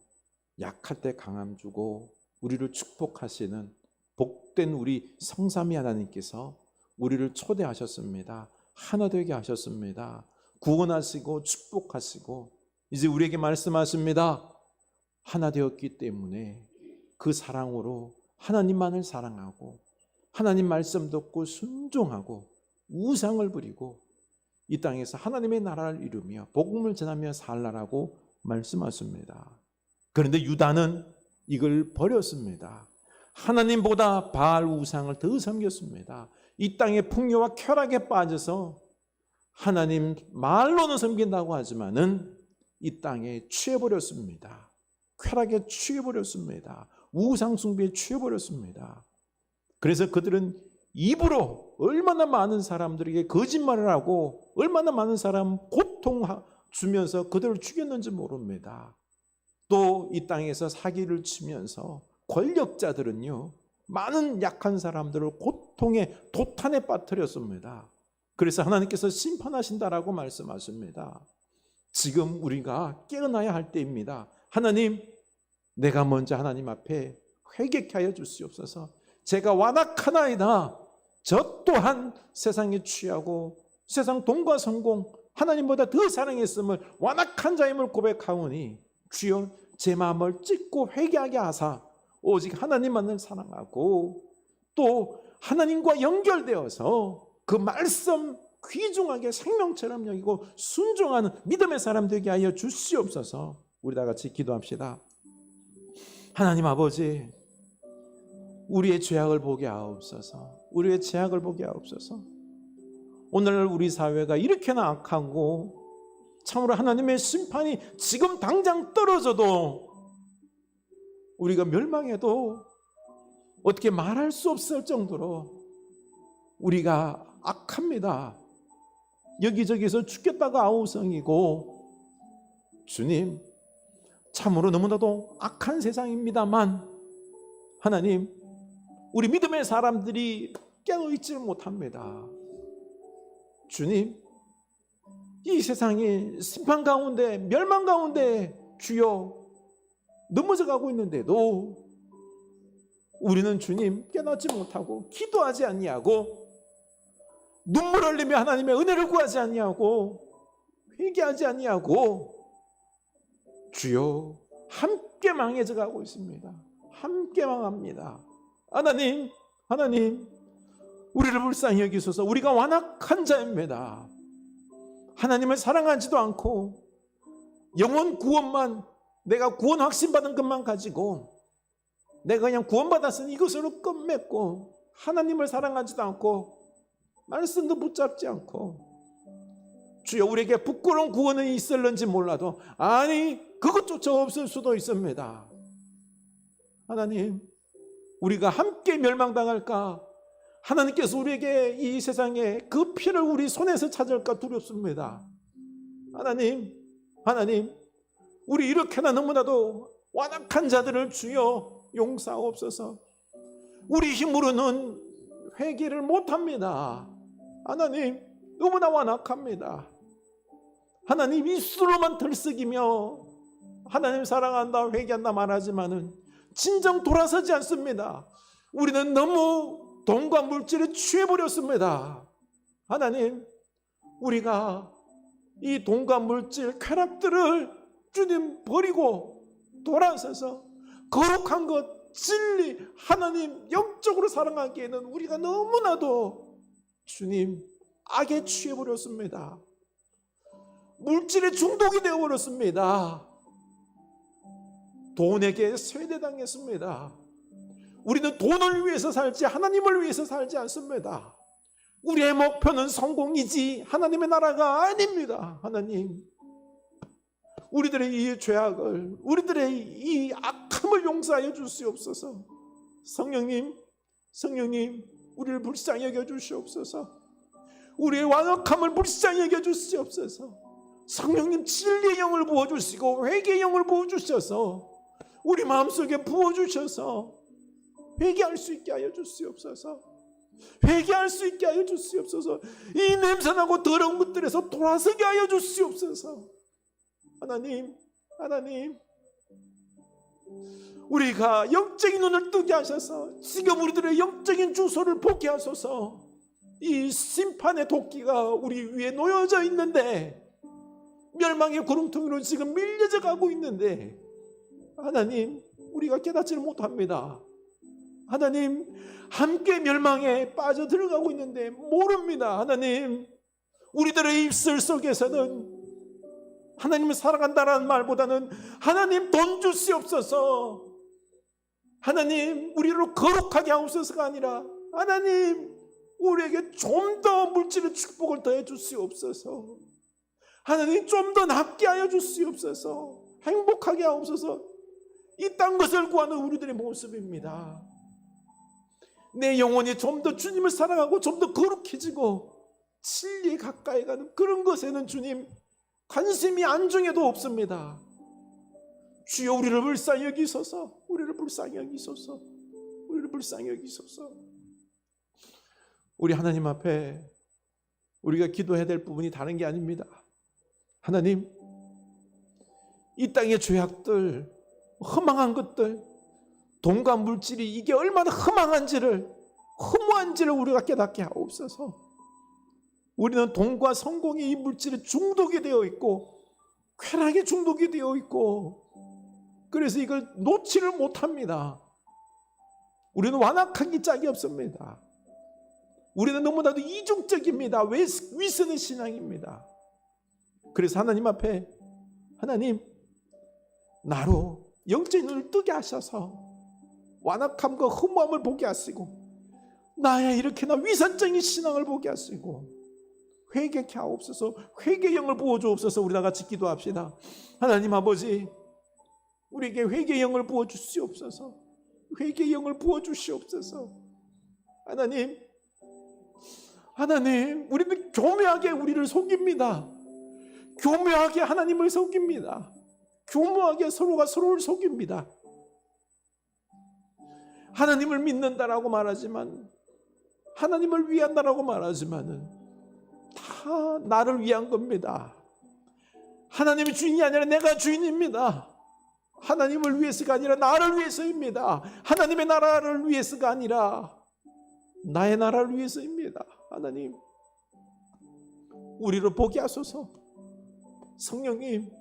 약할 때 강함 주고 우리를 축복하시는 복된 우리 성삼위 하나님께서 우리를 초대하셨습니다. 하나 되게 하셨습니다. 구원하시고 축복하시고 이제 우리에게 말씀하십니다. 하나 되었기 때문에 그 사랑으로 하나님만을 사랑하고 하나님 말씀 듣고 순종하고 우상을 부리고 이 땅에서 하나님의 나라를 이루며 복음을 전하며 살라라고 말씀하십니다. 그런데 유다는 이걸 버렸습니다. 하나님보다 바알 우상을 더 섬겼습니다. 이 땅의 풍요와 쾌락에 빠져서 하나님 말로는 섬긴다고 하지만은 이 땅에 취해버렸습니다. 쾌락에 취해버렸습니다. 우상 숭배에 취해버렸습니다. 그래서 그들은 입으로 얼마나 많은 사람들에게 거짓말을 하고 얼마나 많은 사람 고통 주면서 그들을 죽였는지 모릅니다. 또 이 땅에서 사기를 치면서 권력자들은요, 많은 약한 사람들을 고통의 도탄에 빠뜨렸습니다. 그래서 하나님께서 심판하신다라고 말씀하십니다. 지금 우리가 깨어나야 할 때입니다. 하나님, 내가 먼저 하나님 앞에 회개케 하여 주시옵소서. 제가 완악하나이다. 저 또한 세상에 취하고 세상 돈과 성공, 하나님보다 더 사랑했음을 완악한 자임을 고백하오니 주여 제 마음을 찢고 회개하게 하사 오직 하나님만을 사랑하고 또 하나님과 연결되어서 그 말씀 귀중하게 생명처럼 여기고 순종하는 믿음의 사람 되게 하여 주시옵소서. 우리 다 같이 기도합시다. 하나님 아버지, 우리의 죄악을 보게 하옵소서. 우리의 죄악을 보게 하옵소서. 오늘 우리 사회가 이렇게나 악하고 참으로 하나님의 심판이 지금 당장 떨어져도 우리가 멸망해도 어떻게 말할 수 없을 정도로 우리가 악합니다. 여기저기서 죽겠다가 아우성이고, 주님 참으로 너무나도 악한 세상입니다만 하나님, 우리 믿음의 사람들이 깨어있지를 못합니다. 주님, 이 세상이 심판 가운데 멸망 가운데 주여 넘어져 가고 있는데도 우리는 주님 깨닫지 못하고 기도하지 아니하고 눈물 흘리며 하나님의 은혜를 구하지 아니하고 회개하지 아니하고 주여 함께 망해져 가고 있습니다. 함께 망합니다. 하나님, 하나님, 우리를 불쌍히 여기소서. 우리가 완악한 자입니다. 하나님을 사랑하지도 않고 영혼 구원만, 내가 구원 확신받은 것만 가지고 내가 그냥 구원받았으니 이것으로 끝맺고 하나님을 사랑하지도 않고 말씀도 붙잡지 않고, 주여 우리에게 부끄러운 구원은 있을는지 몰라도 아니 그것조차 없을 수도 있습니다. 하나님, 우리가 함께 멸망당할까, 하나님께서 우리에게 이 세상에 그 피를 우리 손에서 찾을까 두렵습니다. 하나님, 하나님, 우리 이렇게나 너무나도 완악한 자들을 주여 용서하옵소서. 우리 힘으로는 회개를 못합니다. 하나님, 너무나 완악합니다. 하나님, 입술로만 들썩이며 하나님 사랑한다, 회개한다 말하지만은 진정 돌아서지 않습니다. 우리는 너무 돈과 물질에 취해버렸습니다. 하나님, 우리가 이 돈과 물질 쾌락들을 주님 버리고 돌아서서 거룩한 것, 진리, 하나님 영적으로 사랑하기에는 우리가 너무나도 주님 악에 취해버렸습니다. 물질에 중독이 되어버렸습니다. 돈에게 세대당했습니다. 우리는 돈을 위해서 살지 하나님을 위해서 살지 않습니다. 우리의 목표는 성공이지 하나님의 나라가 아닙니다. 하나님, 우리들의 이 죄악을, 우리들의 이 악함을 용서하여 주시옵소서. 성령님, 성령님, 우리를 불쌍히 여겨 주시옵소서. 우리의 완악함을 불쌍히 여겨 주시옵소서. 성령님, 진리의 영을 부어주시고 회개의 영을 부어주셔서 우리 마음속에 부어주셔서 회개할 수 있게 하여 주시옵소서. 회개할 수 있게 하여 주시옵소서. 이 냄새나고 더러운 것들에서 돌아서게 하여 주시옵소서. 하나님, 하나님, 우리가 영적인 눈을 뜨게 하셔서 지금 우리들의 영적인 주소를 보게 하소서. 이 심판의 도끼가 우리 위에 놓여져 있는데, 멸망의 구름통으로 지금 밀려져 가고 있는데, 하나님, 우리가 깨닫지를 못합니다. 하나님, 함께 멸망에 빠져 들어가고 있는데 모릅니다. 하나님, 우리들의 입술 속에서는 하나님을 사랑한다라는 말보다는 하나님 돈 주시옵소서, 하나님 우리를 거룩하게 하옵소서가 아니라 하나님 우리에게 좀 더 물질의 축복을 더해 주시옵소서. 하나님 좀 더 낫게 하여 주시옵소서. 행복하게 하옵소서. 이딴 것을 구하는 우리들의 모습입니다. 내 영혼이 좀 더 주님을 사랑하고 좀 더 거룩해지고 진리에 가까이 가는 그런 것에는 주님 관심이 안중에도 없습니다. 주여 우리를 불쌍히 여기소서. 우리를 불쌍히 여기소서. 우리를 불쌍히 여기소서. 우리 하나님 앞에 우리가 기도해야 될 부분이 다른 게 아닙니다. 하나님, 이 땅의 죄악들, 허망한 것들, 돈과 물질이 이게 얼마나 허망한지를, 허무한지를 우리가 깨닫게 하옵소서. 우리는 돈과 성공이 이 물질에 중독이 되어 있고 쾌락에 중독이 되어 있고, 그래서 이걸 놓지를 못합니다. 우리는 완악하기 짝이 없습니다. 우리는 너무나도 이중적입니다. 위선의 신앙입니다. 그래서 하나님 앞에 하나님 나로 영적인 눈을 뜨게 하셔서 완악함과 허무함을 보게 하시고 나의 이렇게나 위선적인 신앙을 보게 하시고 회개케 하옵소서. 회개의 영을 부어주옵소서. 우리 다 같이 기도합시다. 하나님 아버지, 우리에게 회개의 영을 부어주시옵소서. 회개의 영을 부어주시옵소서. 하나님, 우리는 교묘하게 우리를 속입니다. 교묘하게 하나님을 속입니다. 교묘하게 서로가 서로를 속입니다. 하나님을 믿는다라고 말하지만, 하나님을 위한다라고 말하지만은 다 나를 위한 겁니다. 하나님이 주인이 아니라 내가 주인입니다. 하나님을 위해서가 아니라 나를 위해서입니다. 하나님의 나라를 위해서가 아니라 나의 나라를 위해서입니다. 하나님, 우리를 보게 하소서. 성령님,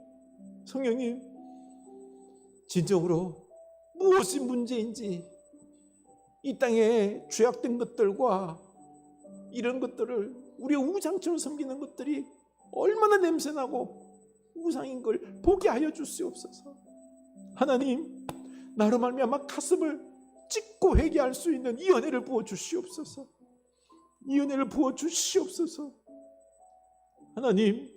진정으로 무엇이 문제인지, 이 땅에 죄악된 것들과 이런 것들을, 우리의 우상처럼 섬기는 것들이 얼마나 냄새나고 우상인 걸 보게 하여 주시옵소서. 하나님, 나로 말미암아 가슴을 찢고 회개할 수 있는 이 은혜를 부어 주시옵소서. 이 은혜를 부어 주시옵소서. 하나님,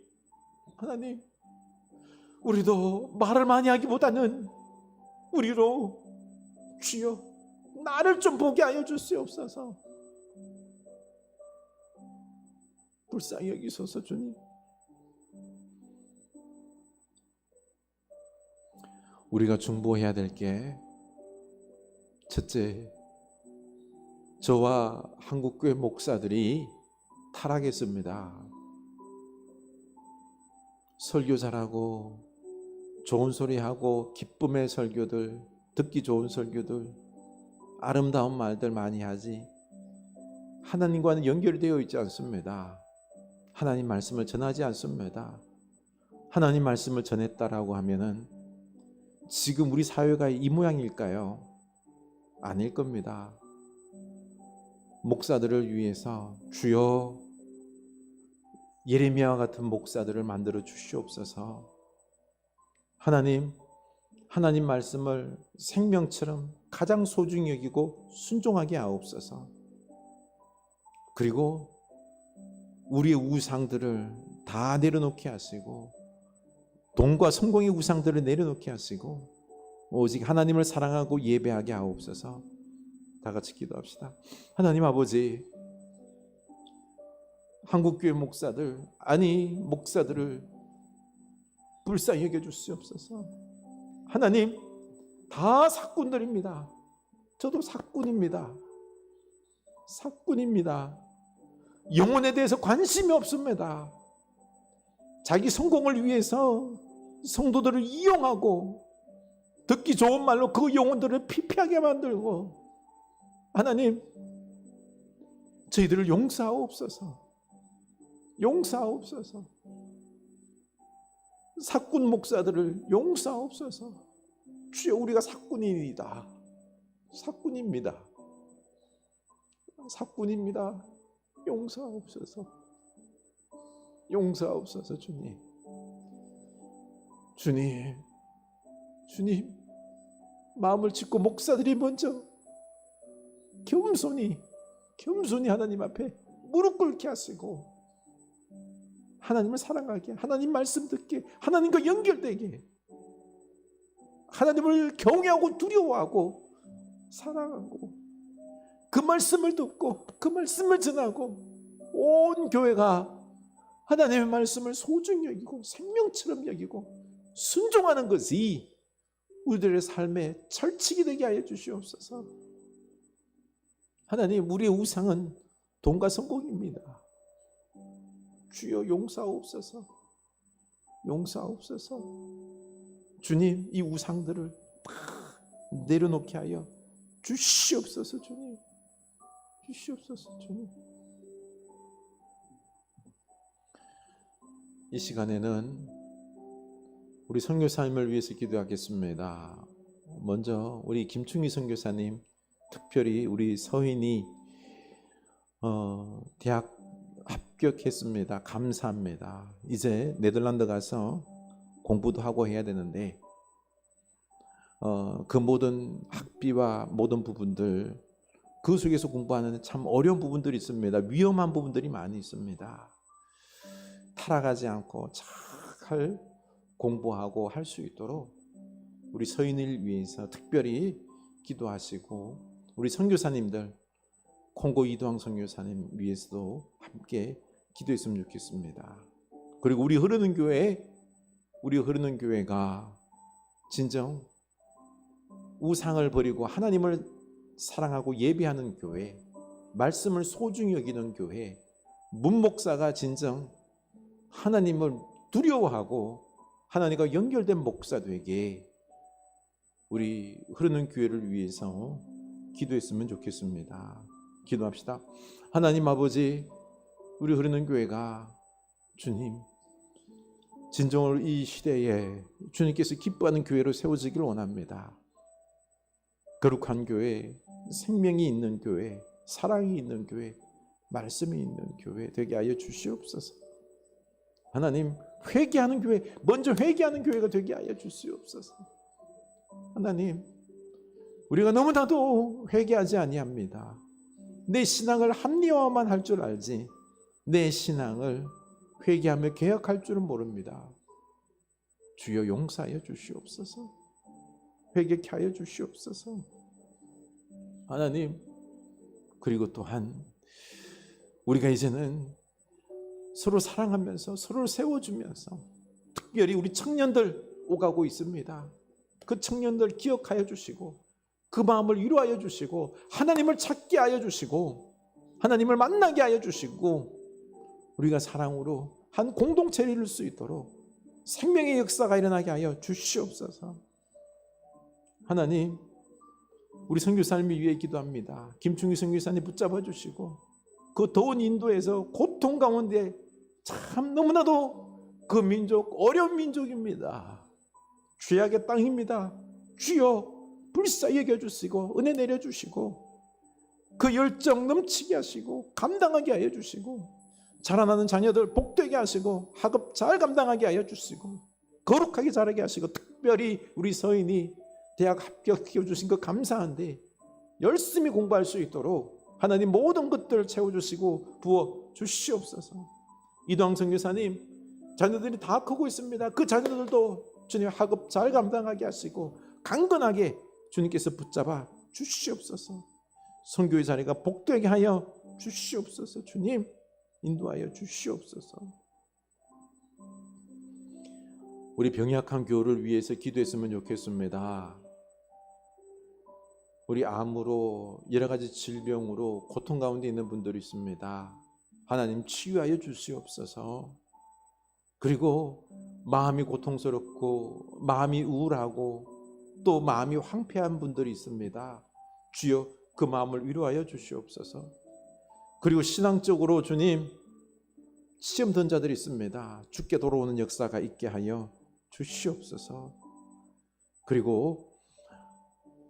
우리도 말을 많이 하기보다는 우리로 주여 나를 좀 보게 하여 주시옵소서. 불쌍히 여기소서. 주님, 우리가 중보해야 될 게, 첫째, 저와 한국교회 목사들이 타락했습니다. 설교 잘하고 좋은 소리하고 기쁨의 설교들, 듣기 좋은 설교들, 아름다운 말들 많이 하지 하나님과는 연결되어 있지 않습니다. 하나님 말씀을 전하지 않습니다. 하나님 말씀을 전했다라고 하면은 지금 우리 사회가 이 모양일까요? 아닐 겁니다. 목사들을 위해서 주여 예레미야와 같은 목사들을 만들어 주시옵소서. 하나님 말씀을 생명처럼 가장 소중히 여기고 순종하게 하옵소서. 그리고 우리의 우상들을 다 내려놓게 하시고, 돈과 성공의 우상들을 내려놓게 하시고, 오직 하나님을 사랑하고 예배하게 하옵소서. 다 같이 기도합시다. 하나님 아버지, 한국교회 목사들을 불쌍히 여겨주시옵소서. 하나님, 다 사꾼들입니다. 저도 사꾼입니다. 영혼에 대해서 관심이 없습니다. 자기 성공을 위해서 성도들을 이용하고 듣기 좋은 말로 그 영혼들을 피폐하게 만들고, 하나님, 저희들을 용서하옵소서. 사꾼 목사들을 용서하옵소서. 주여, 우리가 사꾼입니다. 용서하옵소서. 주님, 마음을 찢고 목사들이 먼저 겸손히 하나님 앞에 무릎 꿇게 하시고, 하나님을 사랑하게, 하나님 말씀 듣게, 하나님과 연결되게, 하나님을 경외하고 두려워하고 사랑하고 그 말씀을 듣고 그 말씀을 전하고, 온 교회가 하나님의 말씀을 소중히 여기고 생명처럼 여기고 순종하는 것이 우리들의 삶의 철칙이 되게 하여 주시옵소서. 하나님, 우리의 우상은 돈과 성공입니다. 주여, 용서하옵소서. 주님, 이 우상들을 내려놓게 하여 주시옵소서. 주님, 이 시간에는 우리 선교사님을 위해서 기도하겠습니다. 먼저 우리 김충희 선교사님, 특별히 우리 서인이 대학 합격했습니다. 감사합니다. 이제 네덜란드 가서 공부도 하고 해야 되는데 그 모든 학비와 모든 부분들 그 속에서 공부하는 참 어려운 부분들이 있습니다. 위험한 부분들이 많이 있습니다. 타락하지 않고 잘 공부하고 할 수 있도록 우리 서인을 위해서 특별히 기도하시고, 우리 선교사님들 콩고 이두왕 선교사님 위해서도 함께 기도했으면 좋겠습니다. 그리고 우리 흐르는 교회가 진정 우상을 버리고 하나님을 사랑하고 예배하는 교회, 말씀을 소중히 여기는 교회, 문목사가 진정 하나님을 두려워하고 하나님과 연결된 목사 되게 우리 흐르는 교회를 위해서 기도했으면 좋겠습니다. 기도합시다. 하나님 아버지, 우리 흐르는 교회가 주님 진정으로 이 시대에 주님께서 기뻐하는 교회로 세워지길 원합니다. 거룩한 교회, 생명이 있는 교회, 사랑이 있는 교회, 말씀이 있는 교회 되게 하여 주시옵소서. 하나님, 회개하는 교회, 먼저 회개하는 교회가 되게 하여 주시옵소서. 하나님, 우리가 너무나도 회개하지 아니합니다. 내 신앙을 합리화만 할 줄 알지 내 신앙을 회개하며 개혁할 줄은 모릅니다. 주여 용서하여 주시옵소서. 회개케 하여 주시옵소서. 하나님, 그리고 또한 우리가 이제는 서로 사랑하면서 서로를 세워주면서 특별히 우리 청년들 오가고 있습니다. 그 청년들 기억하여 주시고 그 마음을 위로하여 주시고 하나님을 찾게 하여 주시고 하나님을 만나게 하여 주시고 우리가 사랑으로 한 공동체를 이룰 수 있도록 생명의 역사가 일어나게 하여 주시옵소서. 하나님, 우리 선교사님을 위해 기도합니다. 김충희 선교사님 붙잡아 주시고 그 더운 인도에서 고통 가운데 참 너무나도 그 민족 어려운 민족입니다. 죄악의 땅입니다. 주여 불쌍히 여겨주시고 은혜 내려주시고 그 열정 넘치게 하시고 감당하게 하여 주시고 자라나는 자녀들 복되게 하시고 학업 잘 감당하게 하여 주시고 거룩하게 자라게 하시고 특별히 우리 서인이 대학 합격시켜 주신 것 감사한데 열심히 공부할 수 있도록 하나님 모든 것들을 채워주시고 부어 주시옵소서. 이두왕 선교사님 자녀들이 다 크고 있습니다. 그 자녀들도 주님 학업 잘 감당하게 하시고 강건하게 주님께서 붙잡아 주시옵소서. 선교의 자리가 복되게 하여 주시옵소서. 주님 인도하여 주시옵소서. 우리 병약한 교우를 위해서 기도했으면 좋겠습니다. 우리 암으로 여러 가지 질병으로 고통 가운데 있는 분들이 있습니다. 하나님 치유하여 주시옵소서. 그리고 마음이 고통스럽고 마음이 우울하고 또 마음이 황폐한 분들이 있습니다. 주여 그 마음을 위로하여 주시옵소서. 그리고 신앙적으로 주님 시험 든 자들이 있습니다. 죽게 돌아오는 역사가 있게 하여 주시옵소서. 그리고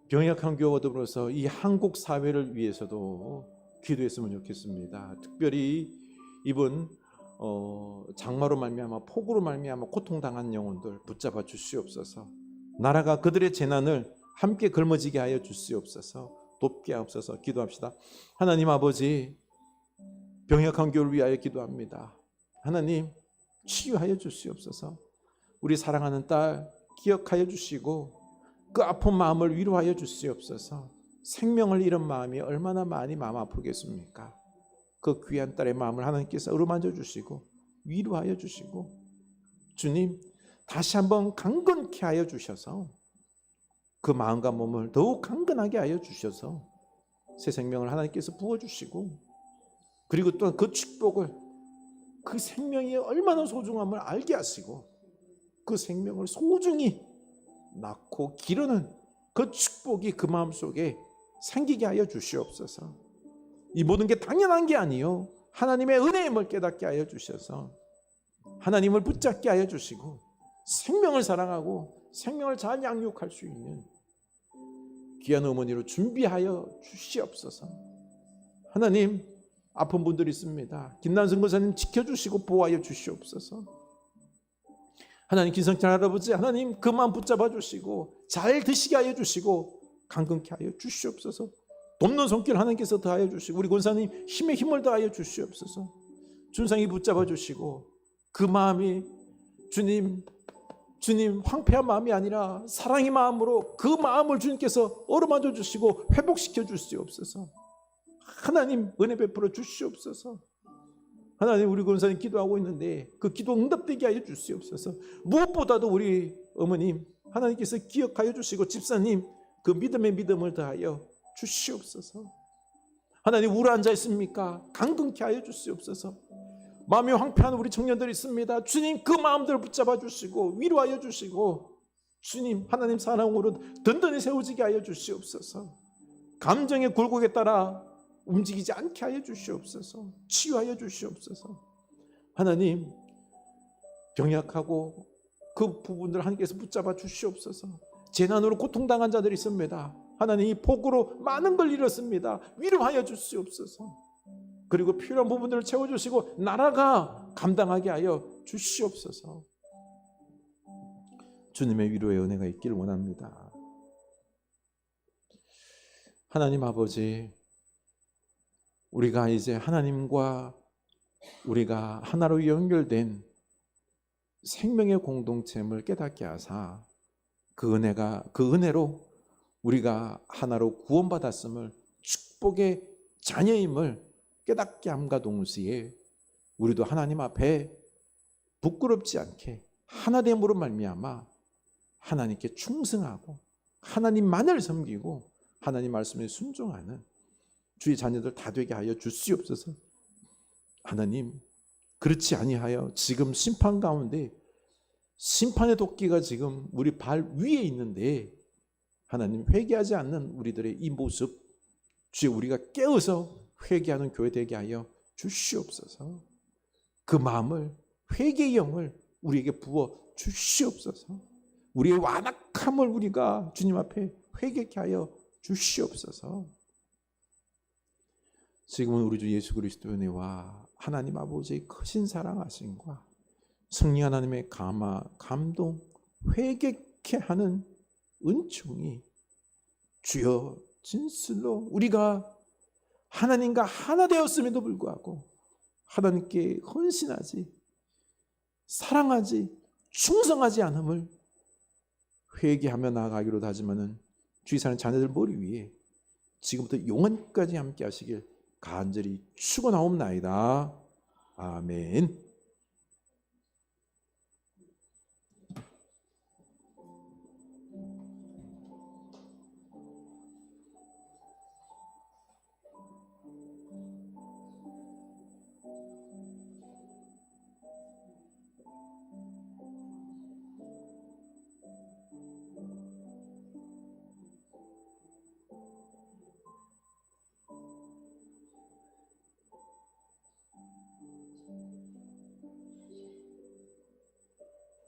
병약한 교우와 더불어서 이 한국 사회를 위해서도 기도했으면 좋겠습니다. 특별히 이번 장마로 말미암아 폭우로 말미암아 고통당한 영혼들 붙잡아 주시옵소서. 나라가 그들의 재난을 함께 걸머지게 하여 주시옵소서. 돕게 하옵소서. 기도합시다. 하나님 아버지, 병약한 교우를 위하여 기도합니다. 하나님 치유하여 주시옵소서. 우리 사랑하는 딸 기억하여 주시고 그 아픈 마음을 위로하여 주시옵소서. 생명을 잃은 마음이 얼마나 많이 마음 아프겠습니까? 그 귀한 딸의 마음을 하나님께서 어루만져 주시고 위로하여 주시고 주님 다시 한번 강건케 하여 주셔서 그 마음과 몸을 더욱 강건하게 하여 주셔서 새 생명을 하나님께서 부어주시고 그리고 또한 그 축복을 그 생명이 얼마나 소중함을 알게 하시고 그 생명을 소중히 낳고 기르는 그 축복이 그 마음속에 생기게 하여 주시옵소서. 이 모든 게 당연한 게 아니요 하나님의 은혜임을 깨닫게 하여 주셔서 하나님을 붙잡게 하여 주시고 생명을 사랑하고 생명을 잘 양육할 수 있는 귀한 어머니로 준비하여 주시옵소서. 하나님 아픈 분들이 있습니다. 김남성 권사님 지켜주시고 보호하여 주시옵소서. 하나님 김성찬 할아버지 하나님 그 마음 붙잡아 주시고 잘 드시게 하여 주시고 강건케 하여 주시옵소서. 돕는 손길 하나님께서 더하여 주시고 우리 권사님 힘에 힘을 더하여 주시옵소서. 준상이 붙잡아 주시고 그 마음이 주님 황폐한 마음이 아니라 사랑의 마음으로 그 마음을 주님께서 어루만져 주시고 회복시켜 주시옵소서. 하나님 은혜 베풀어 주시옵소서. 하나님 우리 권사님 기도하고 있는데 그 기도 응답되게 하여 주시옵소서. 무엇보다도 우리 어머님 하나님께서 기억하여 주시고 집사님 그 믿음의 믿음을 더하여 주시옵소서. 하나님 우울한 앉아 있습니까? 강건케 하여 주시옵소서. 마음이 황폐한 우리 청년들이 있습니다. 주님 그 마음들을 붙잡아 주시고 위로하여 주시고 주님 하나님 사랑으로 든든히 세워지게 하여 주시옵소서. 감정의 굴곡에 따라 움직이지 않게 하여 주시옵소서. 치유하여 주시옵소서. 하나님 병약하고 그 부분들 하나님께서 붙잡아 주시옵소서. 재난으로 고통당한 자들이 있습니다. 하나님 이 폭우로 많은 걸 잃었습니다. 위로하여 주시옵소서. 그리고 필요한 부분들을 채워주시고 나라가 감당하게 하여 주시옵소서. 주님의 위로의 은혜가 있기를 원합니다. 하나님 아버지, 우리가 이제 하나님과 우리가 하나로 연결된 생명의 공동체임을 깨닫게 하사 그 은혜로 우리가 하나로 구원받았음을 축복의 자녀임을 깨닫게 함과 동시에 우리도 하나님 앞에 부끄럽지 않게 하나됨으로 말미암아 하나님께 충성하고 하나님만을 섬기고 하나님 말씀에 순종하는 주의 자녀들 다 되게 하여 주시옵소서. 하나님 그렇지 아니하여 지금 심판 가운데 심판의 도끼가 지금 우리 발 위에 있는데 하나님 회개하지 않는 우리들의 이 모습 주여 우리가 깨어서 회개하는 교회 되게 하여 주시옵소서. 그 마음을 회개의 영을 우리에게 부어 주시옵소서. 우리의 완악함을 우리가 주님 앞에 회개케 하여 주시옵소서. 지금은 우리 주 예수 그리스도의 은혜와 하나님 아버지의 크신 사랑하심과 성령 하나님의 감동, 회개케 하는 은총이 주여 진실로 우리가 하나님과 하나 되었음에도 불구하고 하나님께 헌신하지 사랑하지 충성하지 않음을 회개하며 나아가기로 다짐하는 주의 사는 자녀들 머리 위에 지금부터 영원까지 함께 하시길 간절히 축원하옵나이다. 아멘.